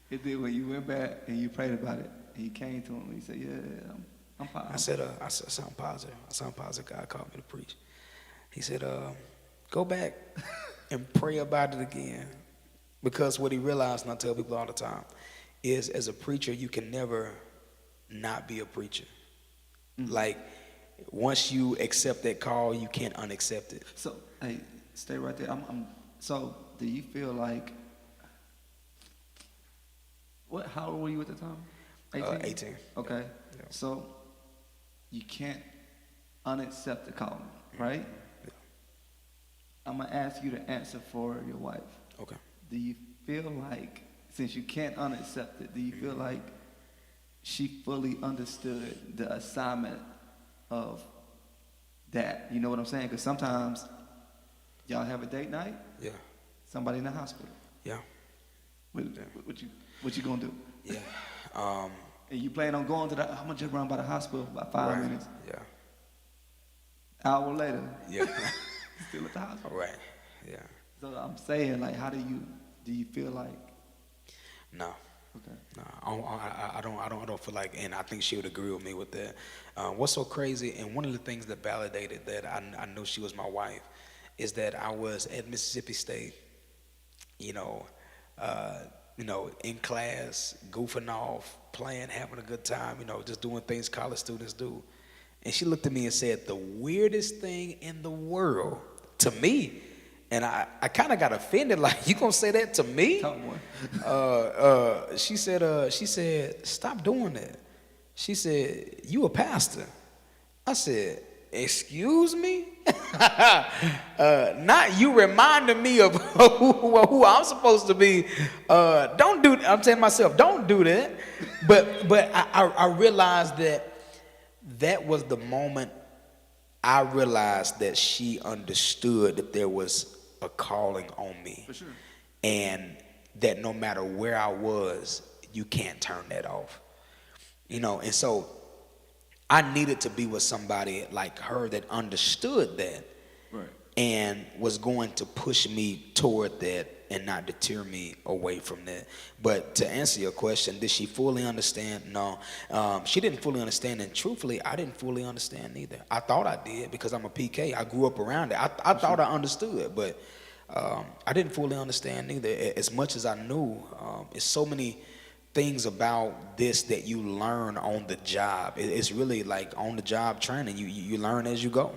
It did when you went back and you prayed about it, and you came to him and he said, "Yeah, I'm positive." I said, "Sound positive. I sound positive. God called me to preach." He said, "Go back and pray about it again," because what he realized, and I tell people all the time, is as a preacher you can never not be a preacher. Like, once you accept that call, you can't unaccept it. So, hey, stay right there. So, do you feel like, how old were you at the time? 18? 18. Okay. Yeah. So, you can't unaccept the calling, right? Yeah. I'm going to ask you to answer for your wife. Okay. Do you feel like, since you can't unaccept it, do you feel like she fully understood the assignment of that? You know what I'm saying? Because sometimes y'all have a date night. Yeah. Somebody in the hospital. Yeah. What you gonna do? Yeah. And you plan on going to the? I'm gonna just run by the hospital about 5 minutes. Yeah. Hour later. Yeah. Still at the hospital. Right. Yeah. So I'm saying, like, how do you feel like? No. Okay. No, I don't feel like, and I think she would agree with me with that. What's so crazy, and one of the things that validated that I knew she was my wife, is that I was at Mississippi State, you know, uh, in class, goofing off, playing, having a good time, just doing things college students do. And she looked at me and said, the weirdest thing in the world to me. And I kind of got offended, like, you gonna say that to me? Talk more. She said, stop doing that. She said, you a pastor. I said, excuse me? Not you reminding me of who I'm supposed to be. Don't do, I'm telling myself, don't do that. But I realized that was the moment I realized that she understood that there was a calling on me. For sure. And that no matter where I was, you can't turn that off. And so I needed to be with somebody like her that understood that. Right. And was going to push me toward that and not deter me away from that. But to answer your question, did she fully understand? No. She didn't fully understand, and truthfully, I didn't fully understand either. I thought I did because I'm a PK. I grew up around it. I thought I understood, but I didn't fully understand either. As much as I knew, it's so many things about this that you learn on the job. It's really like on the job training. You learn as you go.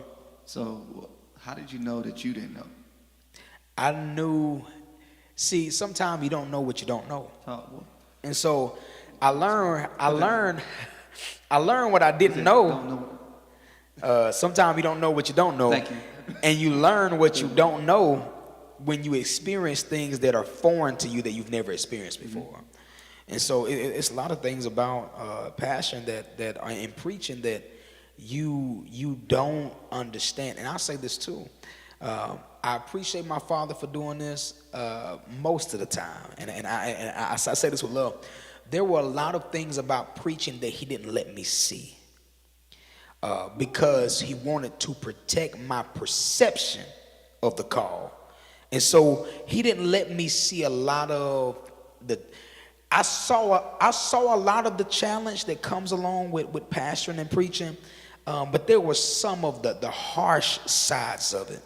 So how did you know that you didn't know? I knew. See, sometimes you don't know what you don't know. Talk more. And so I learned what I didn't know. Don't know. Sometimes you don't know what you don't know. Thank you. And you learn what you don't know when you experience things that are foreign to you that you've never experienced before. Mm-hmm. And so it's a lot of things about passion that are in preaching that you don't understand. And I'll say this too. I appreciate my father for doing this most of the time, and I say this with love. There were a lot of things about preaching that he didn't let me see because he wanted to protect my perception of the call, and so he didn't let me see a lot of the. I saw a lot of the challenge that comes along with pastoring and preaching, but there were some of the harsh sides of it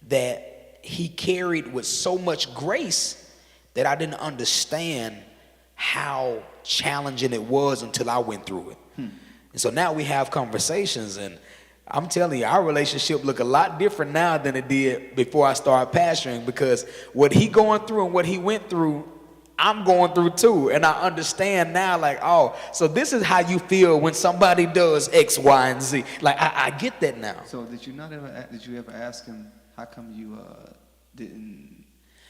that he carried with so much grace that I didn't understand how challenging it was until I went through it. And so now we have conversations, and I'm telling you, our relationship look a lot different now than it did before I started pastoring, because what he going through and what he went through, I'm going through too. And I understand now, like, oh, so this is how you feel when somebody does X, Y, and Z. Like, I get that now. So did you ever ask him, how come you didn't,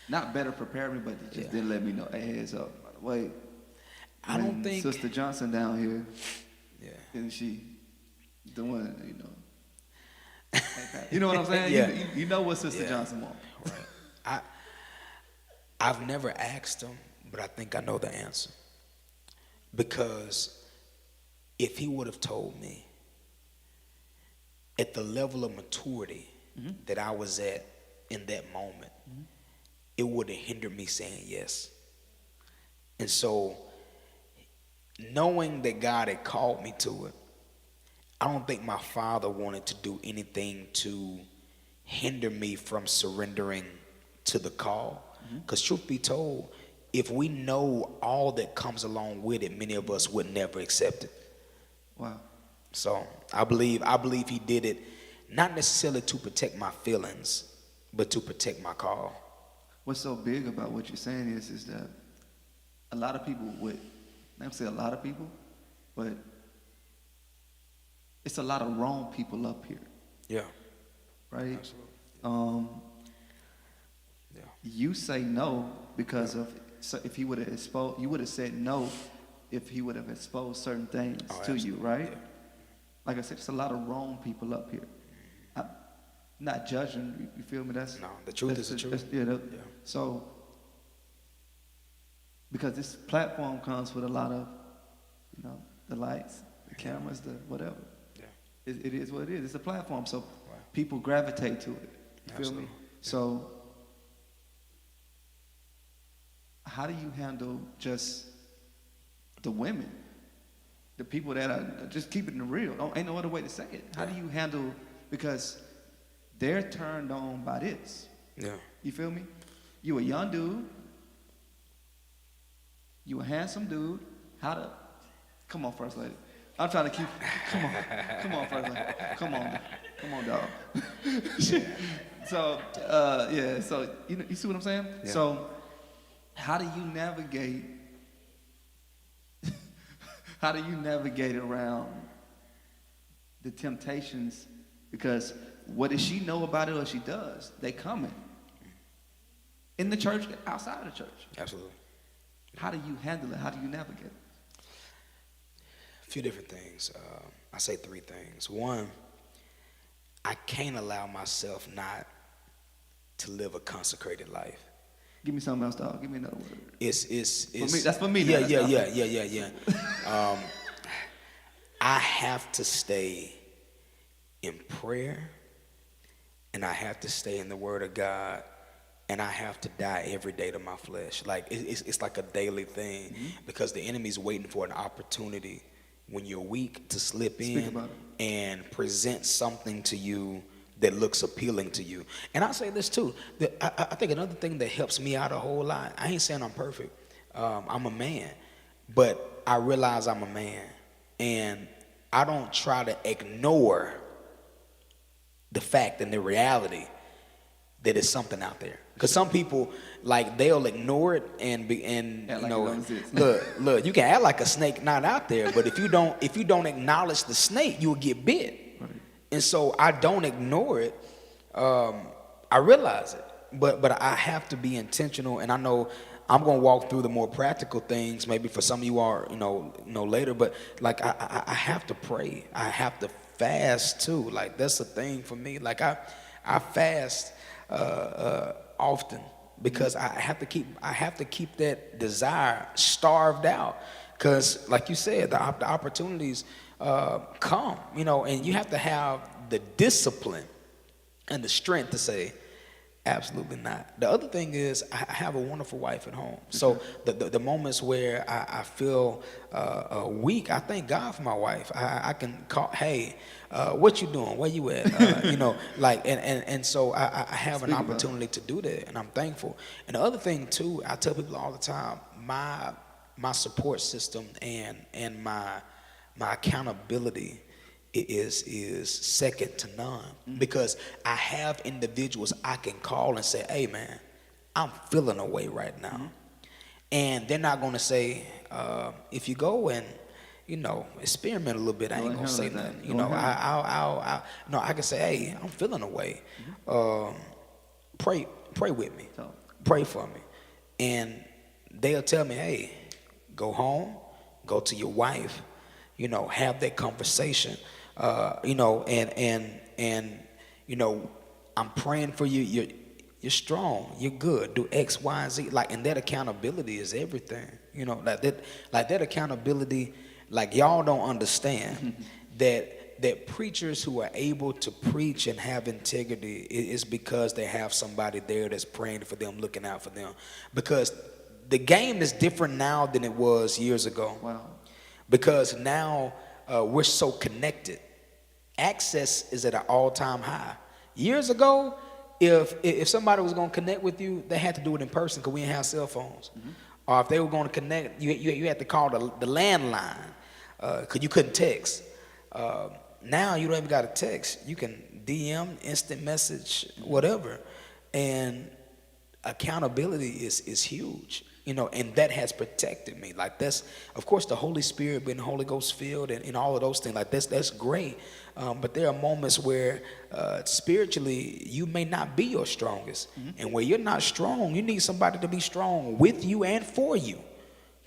not better prepare me, but you just didn't let me know, hey, heads up, by the way, I don't think Sister Johnson down here, isn't she doing, you know what I'm saying? Yeah. You know what Sister Johnson wants. Right. I've never asked him, but I think I know the answer. Because if he would have told me at the level of maturity that I was at in that moment, it would have hindered me saying yes. And so, knowing that God had called me to it, I don't think my father wanted to do anything to hinder me from surrendering to the call. Because truth be told, if we know all that comes along with it, many of us would never accept it. Wow. So I believe he did it not necessarily to protect my feelings, but to protect my call. What's so big about what you're saying is that a lot of people would, I don't say a lot of people, but it's a lot of wrong people up here. Yeah. Right? Absolutely. You say no because of, so if he would have exposed, you would have said no if he would have exposed certain things to you, right? Yeah. Like I said, it's a lot of wrong people up here. I'm not judging, you feel me? No, the truth is the truth. So, because this platform comes with a lot of, the lights, the cameras, the whatever. Yeah. It is what it is. It's a platform, so people gravitate to it. You feel me? So, how do you handle just the women, the people that are just keeping it real? Ain't no other way to say it. How do you handle, because they're turned on by this. Yeah. You feel me? You a young dude. You a handsome dude. Come on, first lady. I'm trying to keep. Come on, first lady. Come on, dog. So, yeah. So you see what I'm saying? Yeah. So, how do you navigate? How do you navigate around the temptations? Because what does she know about it, or she does? They coming in the church, outside of the church. Absolutely. How do you handle it? How do you navigate it? A few different things. I say three things. One, I can't allow myself not to live a consecrated life. Give me something else, dog. Give me another word. It's for me. That's for me. Yeah. I have to stay in prayer, and I have to stay in the Word of God, and I have to die every day to my flesh. Like it's like a daily thing, because the enemy's waiting for an opportunity when you're weak to slip in and present something to you that looks appealing to you. And I say this too, that I think another thing that helps me out a whole lot, I ain't saying I'm perfect. I'm a man, but I realize I'm a man, and I don't try to ignore the fact and the reality that it's something out there. Because some people, like, they'll ignore it and you know, look, you can act like a snake not out there, but if you don't acknowledge the snake, you'll get bit. Right. And so I don't ignore it. I realize it, but I have to be intentional. And I know I'm gonna walk through the more practical things. Maybe for some of you are, you know later. But like I have to pray. I have to fast too. Like that's a thing for me. Like I fast often, because I have to keep that desire starved out. Because like you said, the opportunities come, and you have to have the discipline and the strength to say, absolutely not. The other thing is, I have a wonderful wife at home. So the moments where I feel weak, I thank God for my wife. I can call, hey, what you doing? Where you at? And so I have an opportunity to do that, and I'm thankful. And the other thing too, I tell people all the time, my support system and my accountability is second to none, because I have individuals I can call and say, hey man, I'm feeling away right now. And they're not going to say, if you go and experiment a little bit, I ain't gonna say nothing. I can say, hey, I'm feeling away. Pray with me, pray for me. And they'll tell me, hey, go home, go to your wife, have that conversation. I'm praying for you. You're strong. You're good. Do X, Y, and Z. And that accountability is everything. That accountability. Like y'all don't understand that preachers who are able to preach and have integrity is because they have somebody there that's praying for them, looking out for them. Because the game is different now than it was years ago. Wow. Because now we're so connected. Access is at an all-time high. Years ago, if somebody was going to connect with you, they had to do it in person because we didn't have cell phones. Or if they were going to connect, you had to call the landline because you couldn't text. Now you don't even got to text. You can DM, instant message, whatever. And accountability is huge. And that has protected me. Like that's, of course, the Holy Spirit being Holy Ghost filled and all of those things. Like that's great. But there are moments where spiritually you may not be your strongest. And where you're not strong, you need somebody to be strong with you and for you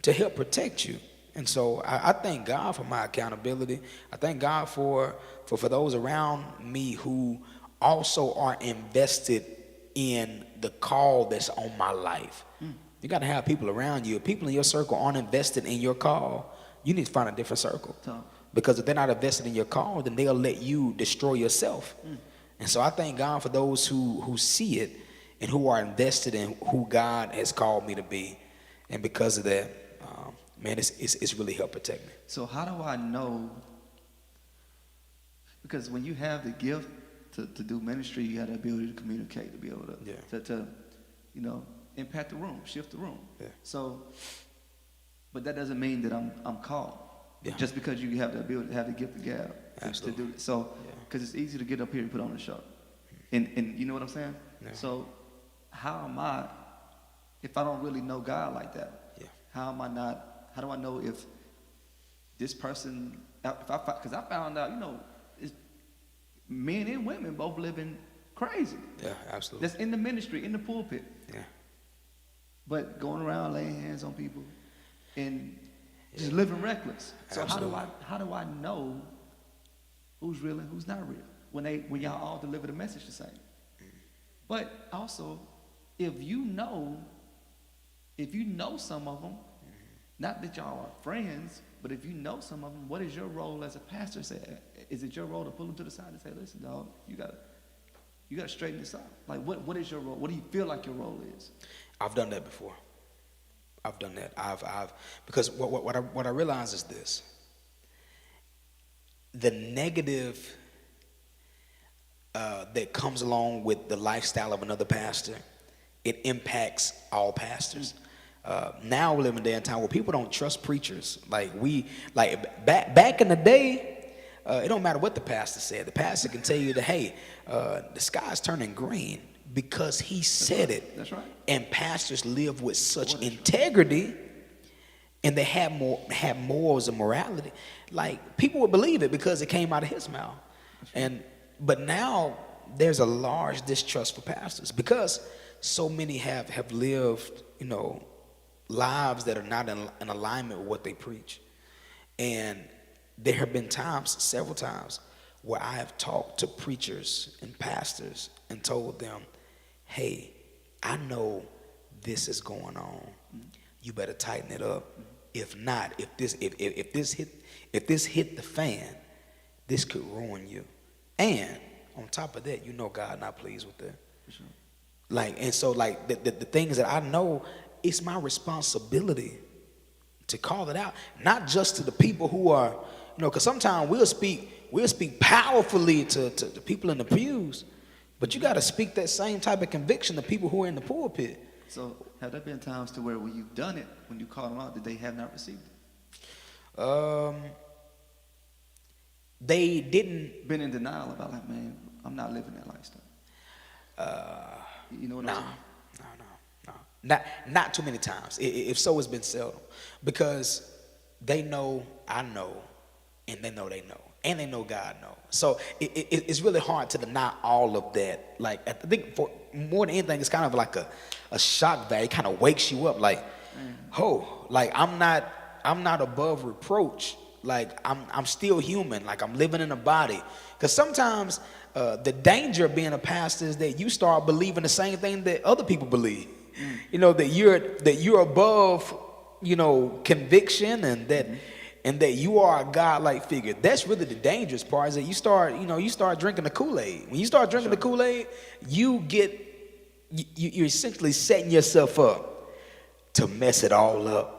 to help protect you. And so I thank God for my accountability. I thank God for those around me who also are invested in the call that's on my life. You got to have people around you. If people in your circle aren't invested in your call, you need to find a different circle. Because if they're not invested in your call, then they'll let you destroy yourself. And so I thank God for those who see it and who are invested in who God has called me to be. And because of that, man, it's really helped protect me. So how do I know? Because when you have the gift to do ministry, you have the ability to communicate, to be able to impact the room, shift the room. Yeah. So, but that doesn't mean that I'm called. Yeah. Just because you have the ability, have the gift of gab to do it. So, because it's easy to get up here and put on a show, and you know what I'm saying. Yeah. So, how am I, if I don't really know God like that? Yeah. How am I not? How do I know if this person? Because I found out, it's men and women both living crazy. Yeah, absolutely. That's in the ministry, in the pulpit. Yeah. But going around laying hands on people and just living reckless. So Absolutely. how do I know who's real and who's not real when y'all all deliver the message the same? But also, if you know some of them, not that y'all are friends, but if you know some of them, what is your role as a pastor? Is it your role to pull them to the side and say, "Listen, dog, you gotta straighten this out"? Like, what is your role? What do you feel like your role is? I've done that before. I've done that. I've because what I realize is this: the negative that comes along with the lifestyle of another pastor, it impacts all pastors. Now we live in a day and time where people don't trust preachers. Back in the day, it don't matter what the pastor said. The pastor can tell you that, hey, the sky's turning green because he said it. That's right. And pastors live with such integrity, and they have morals and morality. Like, people would believe it because it came out of his mouth. But now there's a large distrust for pastors because so many have lived, lives that are not in alignment with what they preach. And there have been several times, where I have talked to preachers and pastors and told them, hey, I know this is going on. You better tighten it up. If not, if this hit the fan, this could ruin you. And on top of that, God not pleased with that. For sure. The things that I know, it's my responsibility to call it out, not just to the people who are, because sometimes we'll speak powerfully to the people in the pews, but you got to speak that same type of conviction to people who are in the pulpit. So have there been times to where when you've done it, when you call them out, that they have not received it? They didn't. Been in denial about, like, man, I'm not living that lifestyle. You know what I'm saying? No. Not too many times. If so, it's been seldom. Because they know I know, and they know, and they know God knows. So it's really hard to deny all of that. Like, I think for more than anything, it's kind of like a shock value. It kind of wakes you up, like, like I'm not above reproach. Like, I'm still human. Like, I'm living in a body. Because sometimes the danger of being a pastor is that you start believing the same thing that other people believe. That you're above, conviction, and that you are a God-like figure. That's really the dangerous part, is that you start drinking the Kool-Aid. When you start drinking the Kool-Aid, you're essentially setting yourself up to mess it all up.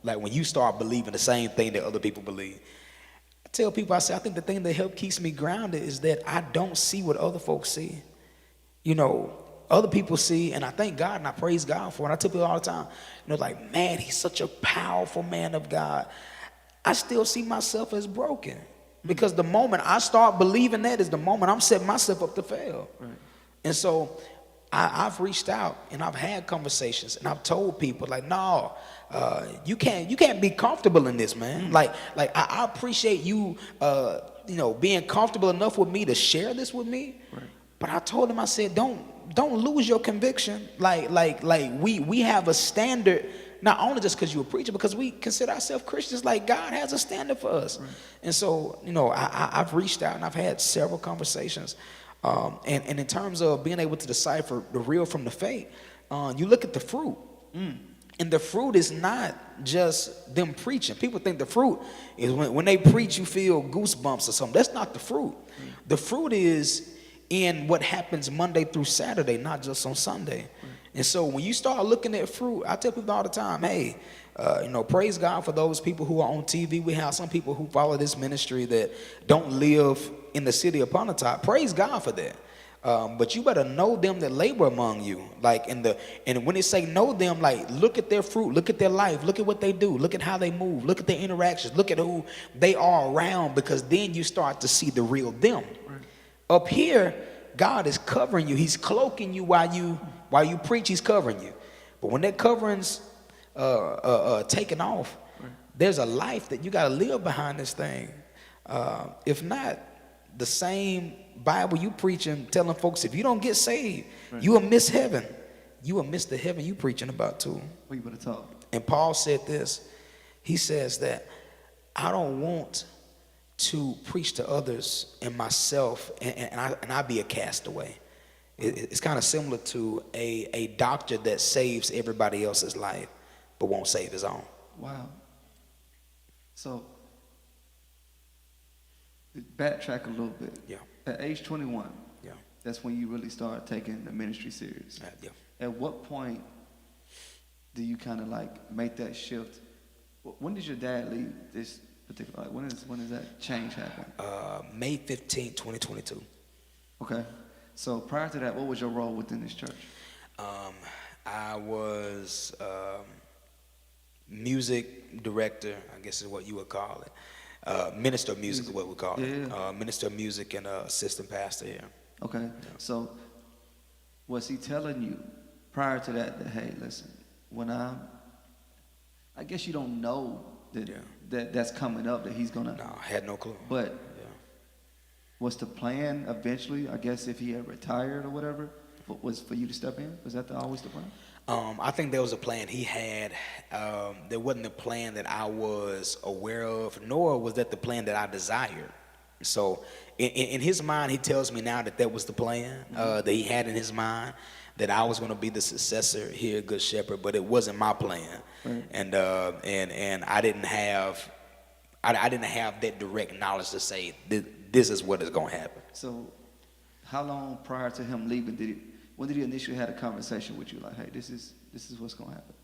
Like, when you start believing the same thing that other people believe. I tell people, I think the thing that keeps me grounded is that I don't see what other folks see. Other people see, and I thank God and I praise God for it. I tell people all the time, like, man, he's such a powerful man of God. I still see myself as broken, because the moment I start believing that is the moment I'm setting myself up to fail. Right. And so I've reached out and I've had conversations and I've told people, like, no, you can't be comfortable in this, man. Like I appreciate you, being comfortable enough with me to share this with me. Right. But I told him, I said, don't lose your conviction. Like we have a standard, not only just because you're a preacher, because we consider ourselves Christians. Like, God has a standard for us. Right. And so, I've reached out and I've had several conversations. And in terms of being able to decipher the real from the fake, you look at the fruit. And the fruit is not just them preaching. People think the fruit is when they preach, you feel goosebumps or something. That's not the fruit. The fruit is in what happens Monday through Saturday, not just on Sunday. And so when you start looking at fruit, I tell people all the time, hey, praise God for those people who are on TV. We have some people who follow this ministry that don't live in the city of Pontotoc. Praise God for that. But you better know them that labor among you. And when they say know them, like look at their fruit, look at their life, look at what they do, look at how they move, look at their interactions, look at who they are around, because then you start to see the real them. Right. Up here, God is covering you. He's cloaking you while you preach. He's covering you. But when that covering's taken off, right, there's a life that you got to live behind this thing. If not, the same Bible you preaching, telling folks if you don't get saved, right, you will miss heaven. You will miss the heaven you preaching about too. Well, you better talk. And Paul said this. He says that I don't want to preach to others and myself, and I be a castaway. It's kind of similar to a doctor that saves everybody else's life but won't save his own. Wow. So, backtrack a little bit. Yeah. At age 21, yeah, that's when you really start taking the ministry serious. Yeah. At what point do you kind of like make that shift? When did your dad leave this particular? Like when does that change happen? May 15, 2022. Okay. So prior to that, what was your role within this church? I was music director, I guess is what you would call it. Minister of music is what we call it. Minister of music and assistant pastor here. Okay. Yeah. So was he telling you prior to that, hey, listen, when I guess you don't know that's coming up, that he's gonna. No, I had no clue. But was the plan eventually, I guess if he had retired or whatever, was for you to step in? Was that always the plan? I think there was a plan he had. There wasn't a plan that I was aware of, nor was that the plan that I desired. So in his mind, he tells me now that was the plan that he had in his mind, that I was going to be the successor here at Good Shepherd, but it wasn't my plan. Right. And I didn't have that direct knowledge to say this is what is going to happen. So how long prior to him leaving when did he initially had a conversation with you, like, hey, this is what's going to happen?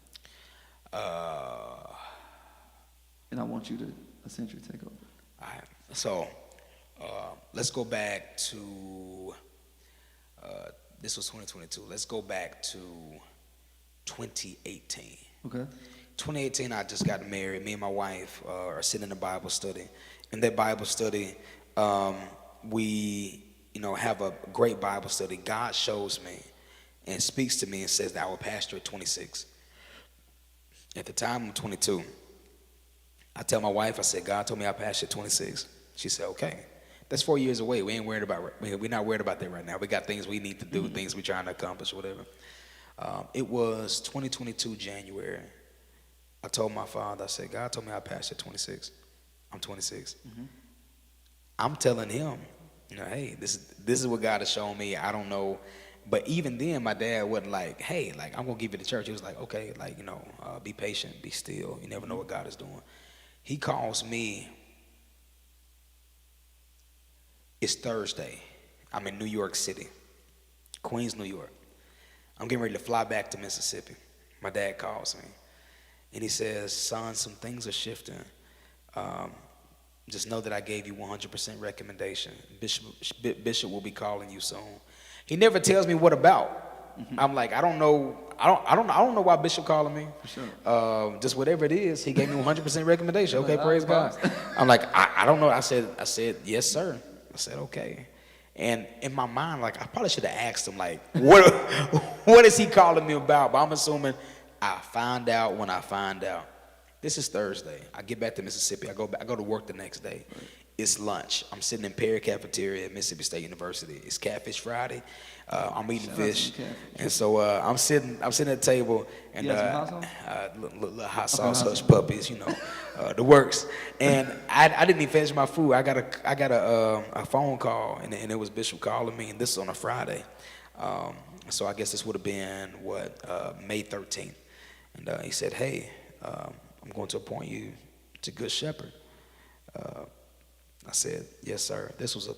And I want you to essentially take over. All right. So let's go back to, this was 2022. Let's go back to 2018. Okay. 2018, I just got married. Me and my wife are sitting in a Bible study. In that Bible study, we have a great Bible study. God shows me and speaks to me and says that I will pastor at 26. At the time, I'm 22. I tell my wife, I said, God told me I pastor at 26. She said, okay. That's 4 years away. We're not worried about that right now. We got things we need to do, things we're trying to accomplish, whatever. It was 2022 January. I told my father, I said, God told me I pastor at 26. I'm 26. Mm-hmm. I'm telling him, hey, this is what God has shown me. I don't know. But even then, my dad wasn't like, hey, like, I'm going to give you the church. He was like, okay, like, be patient, be still. You never know what God is doing. He calls me. It's Thursday. I'm in New York City, Queens, New York. I'm getting ready to fly back to Mississippi. My dad calls me, and he says, son, some things are shifting. Just know that I gave you 100% recommendation. Bishop will be calling you soon. He never tells me what about. Mm-hmm. I'm like, I don't know. I don't know why Bishop calling me. For sure. Just whatever it is, he gave me 100% recommendation. Okay, praise God. I'm like, I don't know. I said, yes, sir. I said, okay. And in my mind, like, I probably should have asked him, like, what is he calling me about? But I'm assuming I find out when I find out. This is Thursday. I get back to Mississippi. I go to work the next day. Right. It's lunch. I'm sitting in Perry Cafeteria at Mississippi State University. It's Catfish Friday. I'm eating fish, and so I'm sitting at the table, and little hot sauce hush puppies, the works. And I didn't even finish my food. I got a phone call, and it was Bishop calling me, and this is on a Friday. So I guess this would have been May 13th, and he said, hey, I'm going to appoint you to Good Shepherd. I said, yes, sir. This was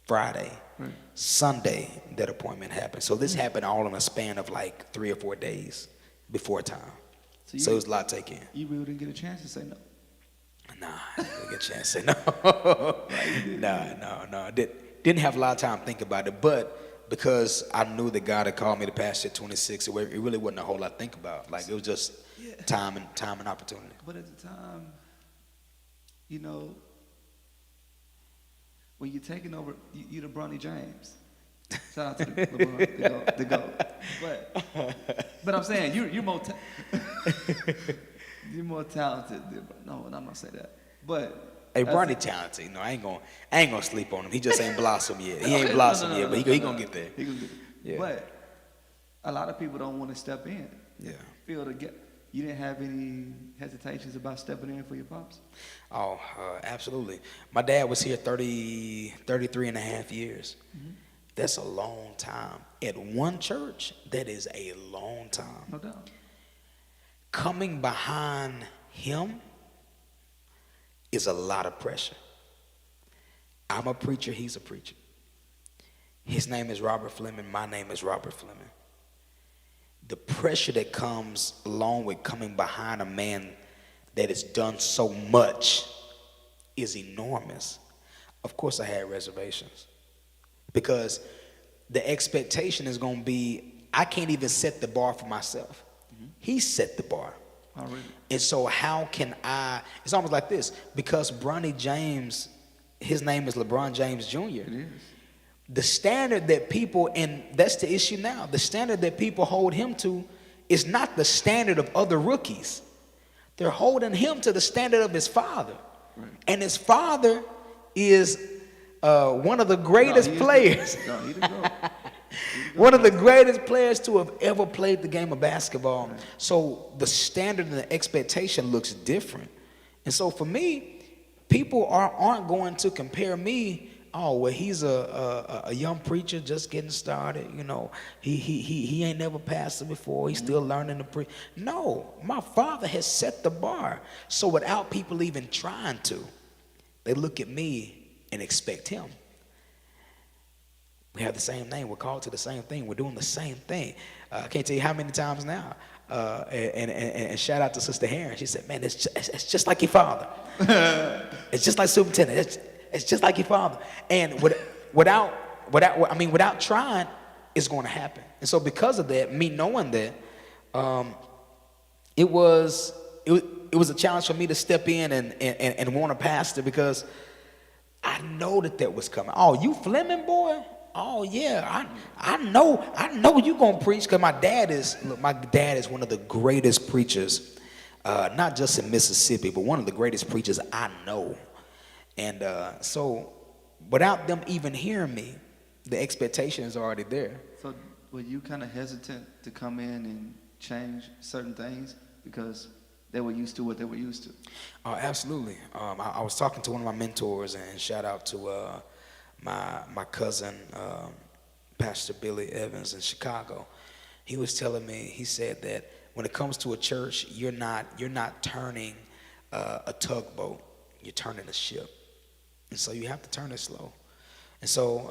Friday, Right. Sunday that appointment happened. So this happened all in a span of like 3 or 4 days before time. So So it was a lot to take in. You really didn't get a chance to say no. Nah, I didn't get a chance to say no. No. Didn't have a lot of time to think about it, but because I knew that God had called me to pastor at 26, it really wasn't a whole lot to think about. Like it was just time and opportunity. But at the time, you know, when you're taking over, you're the Bronny James. Shout out to the LeBron, the GOAT. But I'm saying you're more you're more talented. No, I'm not gonna say that. But Hey, Bronny talented. No, I ain't gonna sleep on him. He just ain't blossomed yet. He ain't blossomed yet, but he gonna get there. He gonna get there. Yeah. But a lot of people don't want to step in. Yeah. Feel to get. You didn't have any hesitations about stepping in for your pops? Oh, absolutely. My dad was here 33 and a half years. Mm-hmm. That's a long time. At one church, that is a long time. No doubt. Coming behind him is a lot of pressure. I'm a preacher, he's a preacher. His name is Robert Fleming, my name is Robert Fleming. The pressure that comes along with coming behind a man that has done so much is enormous. Of course I had reservations because the expectation is going to be, I can't even set the bar for myself. Mm-hmm. He set the bar. Already. And so how can it's almost like this, because Bronny James, his name is LeBron James Jr. It is. The standard that people, and that's the issue now, the standard that people hold him to is not the standard of other rookies. They're holding him to the standard of his father. Right. And his father is one of the greatest players. He the GOAT. One of the greatest players to have ever played the game of basketball. Right. So the standard and the expectation looks different. And so for me, people aren't going to compare me. Oh, well, he's a young preacher just getting started. You know, he ain't never pastored before. He's still learning to preach. No, my father has set the bar. So without people even trying to, they look at me and expect him. We have the same name. We're called to the same thing. We're doing the same thing. I can't tell you how many times now. And shout out to Sister Heron. She said, man, it's just like your father. It's just like Superintendent. It's just like your father. And without trying, it's going to happen. And so because of that, me knowing that, it was a challenge for me to step in and want to pastor because I know that was coming. Oh, you Fleming boy? Oh yeah, I know you gonna preach because my dad is one of the greatest preachers, not just in Mississippi, but one of the greatest preachers I know. And so without them even hearing me, the expectation is already there. So were you kind of hesitant to come in and change certain things because they were used to what they were used to? Absolutely. I was talking to one of my mentors, and shout out to my cousin, Pastor Billy Evans in Chicago. He was telling me, he said that when it comes to a church, you're not turning a tugboat, you're turning a ship. And so you have to turn it slow. And so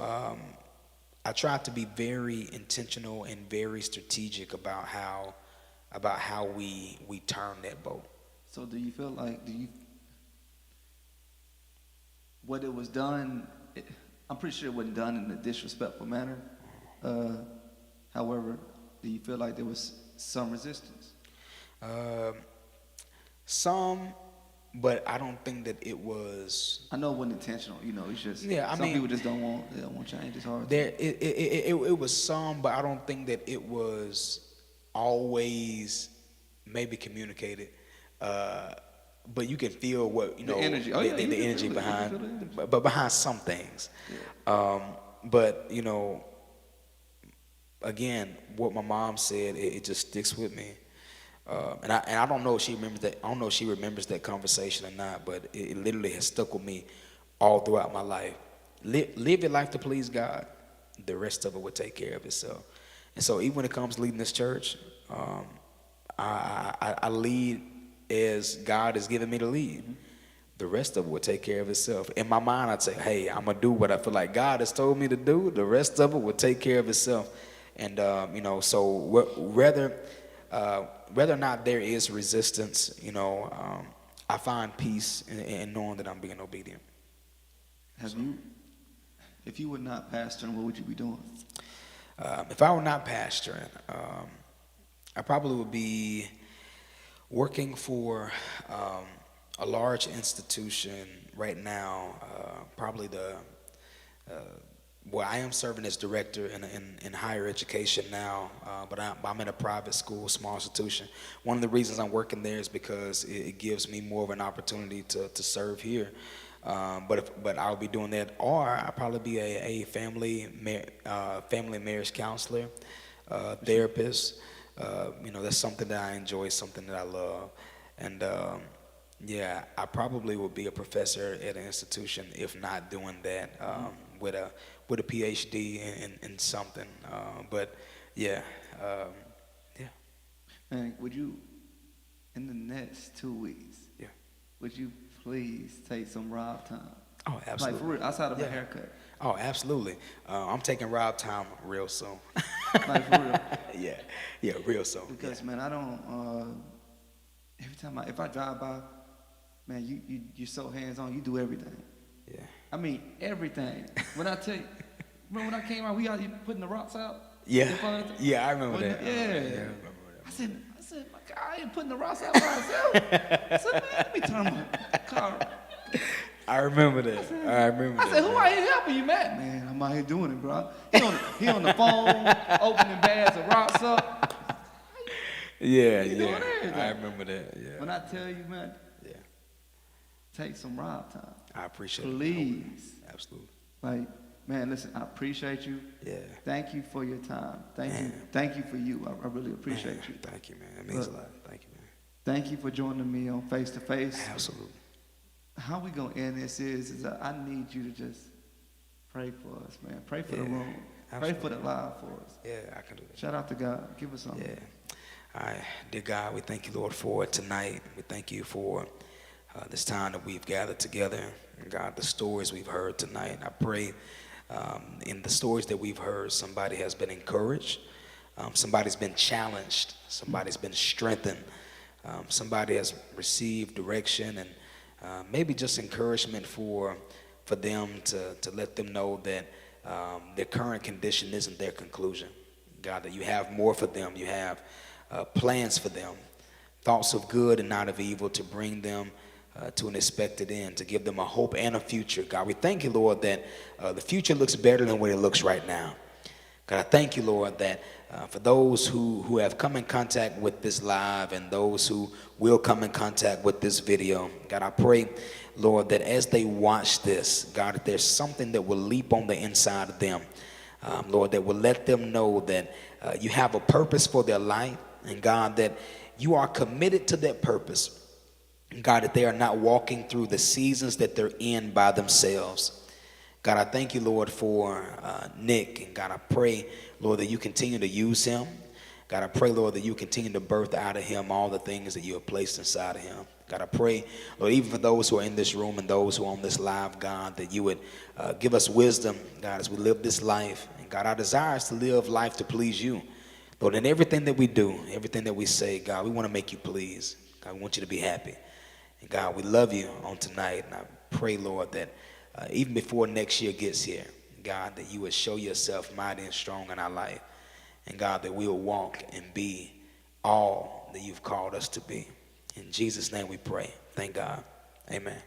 I tried to be very intentional and very strategic about how we turn that boat. So do you feel like, what it was done, I'm pretty sure it wasn't done in a disrespectful manner. However, do you feel like there was some resistance? Some, but I don't think that it was. I know it wasn't intentional. You know, it's just some people just don't want change. It's hard. It was some, but I don't think that it was always maybe communicated. But you can feel what the energy. Oh, the energy behind, but behind some things. Yeah. But again, what my mom said, it just sticks with me. And I don't know if she remembers that. I don't know if she remembers that conversation or not. But it literally has stuck with me all throughout my life. Live your life to please God. The rest of it will take care of itself. And so, even when it comes to leading this church, I lead as God has given me to lead. Mm-hmm. the rest of it will take care of itself. In my mind, I'd say, hey, I'm going to do what I feel like God has told me to do. The rest of it will take care of itself. And, so whether or not there is resistance, I find peace in knowing that I'm being obedient. If you were not pastoring, what would you be doing? If I were not pastoring, I probably would be working for a large institution right now, probably I am serving as director in higher education now, but I'm in a private school, small institution. One of the reasons I'm working there is because it gives me more of an opportunity to serve here. But I'll be doing that, or I'll probably be a family marriage counselor, therapist. That's something that I enjoy, something that I love. And I probably would be a professor at an institution, if not doing that, with a PhD in something. Man, would you, in the next 2 weeks, would you please take some Rob time? Oh, absolutely. Like for real, outside of a haircut. Oh, absolutely. I'm taking Rob time real soon. Like for real. Yeah, real soon. Because man, I don't. Every time if I drive by, man, you're so hands on. You do everything. Yeah. I mean everything. When I tell you, remember when I came out, we got you putting the rocks out. Yeah. I remember that. Yeah. I remember that. I said, my God, I ain't putting the rocks out by myself. I said, man, let me turn my car. I remember that. I said, who out here helping you, man? Man, I'm out here doing it, bro. He on the phone, opening bags of rocks up. Yeah. I remember that. Yeah. When I tell you, man, take some Rob time. I appreciate it. Please. Absolutely. Like, man, listen, I appreciate you. Yeah. Thank you for your time. Thank you for you. I really appreciate you. Thank you, man. It means a lot. Thank you, man. Thank you for joining me on Face2Face. Absolutely. How we gonna end this is I need you to just pray for us, man. Pray for the room. Absolutely. Pray for the live for us. Yeah, I can do that. Shout out to God. Give us something. Yeah. All right. Dear God, we thank you, Lord, for tonight. We thank you for this time that we've gathered together. And God, the stories we've heard tonight. I pray in the stories that we've heard, somebody has been encouraged. Somebody's been challenged. Somebody's been strengthened. Somebody has received direction and maybe just encouragement for them to let them know that their current condition isn't their conclusion. God, that you have more for them. You have plans for them, thoughts of good and not of evil, to bring them to an expected end, to give them a hope and a future. God, we thank you, Lord, that the future looks better than what it looks right now. God, I thank you, Lord, that for those who have come in contact with this live and those who will come in contact with this video, God, I pray, Lord, that as they watch this, God, that there's something that will leap on the inside of them, Lord, that will let them know that you have a purpose for their life, and God, that you are committed to that purpose. God, that they are not walking through the seasons that they're in by themselves. God, I thank you, Lord, for Nick. And God, I pray, Lord, that you continue to use him. God, I pray, Lord, that you continue to birth out of him all the things that you have placed inside of him. God, I pray, Lord, even for those who are in this room and those who are on this live, God, that you would give us wisdom, God, as we live this life. And God, our desire is to live life to please you. Lord, in everything that we do, everything that we say, God, we want to make you pleased. God, we want you to be happy. And God, we love you on tonight. And I pray, Lord, that even before next year gets here, God, that you would show yourself mighty and strong in our life. And God, that we will walk and be all that you've called us to be. In Jesus' name we pray. Thank God. Amen.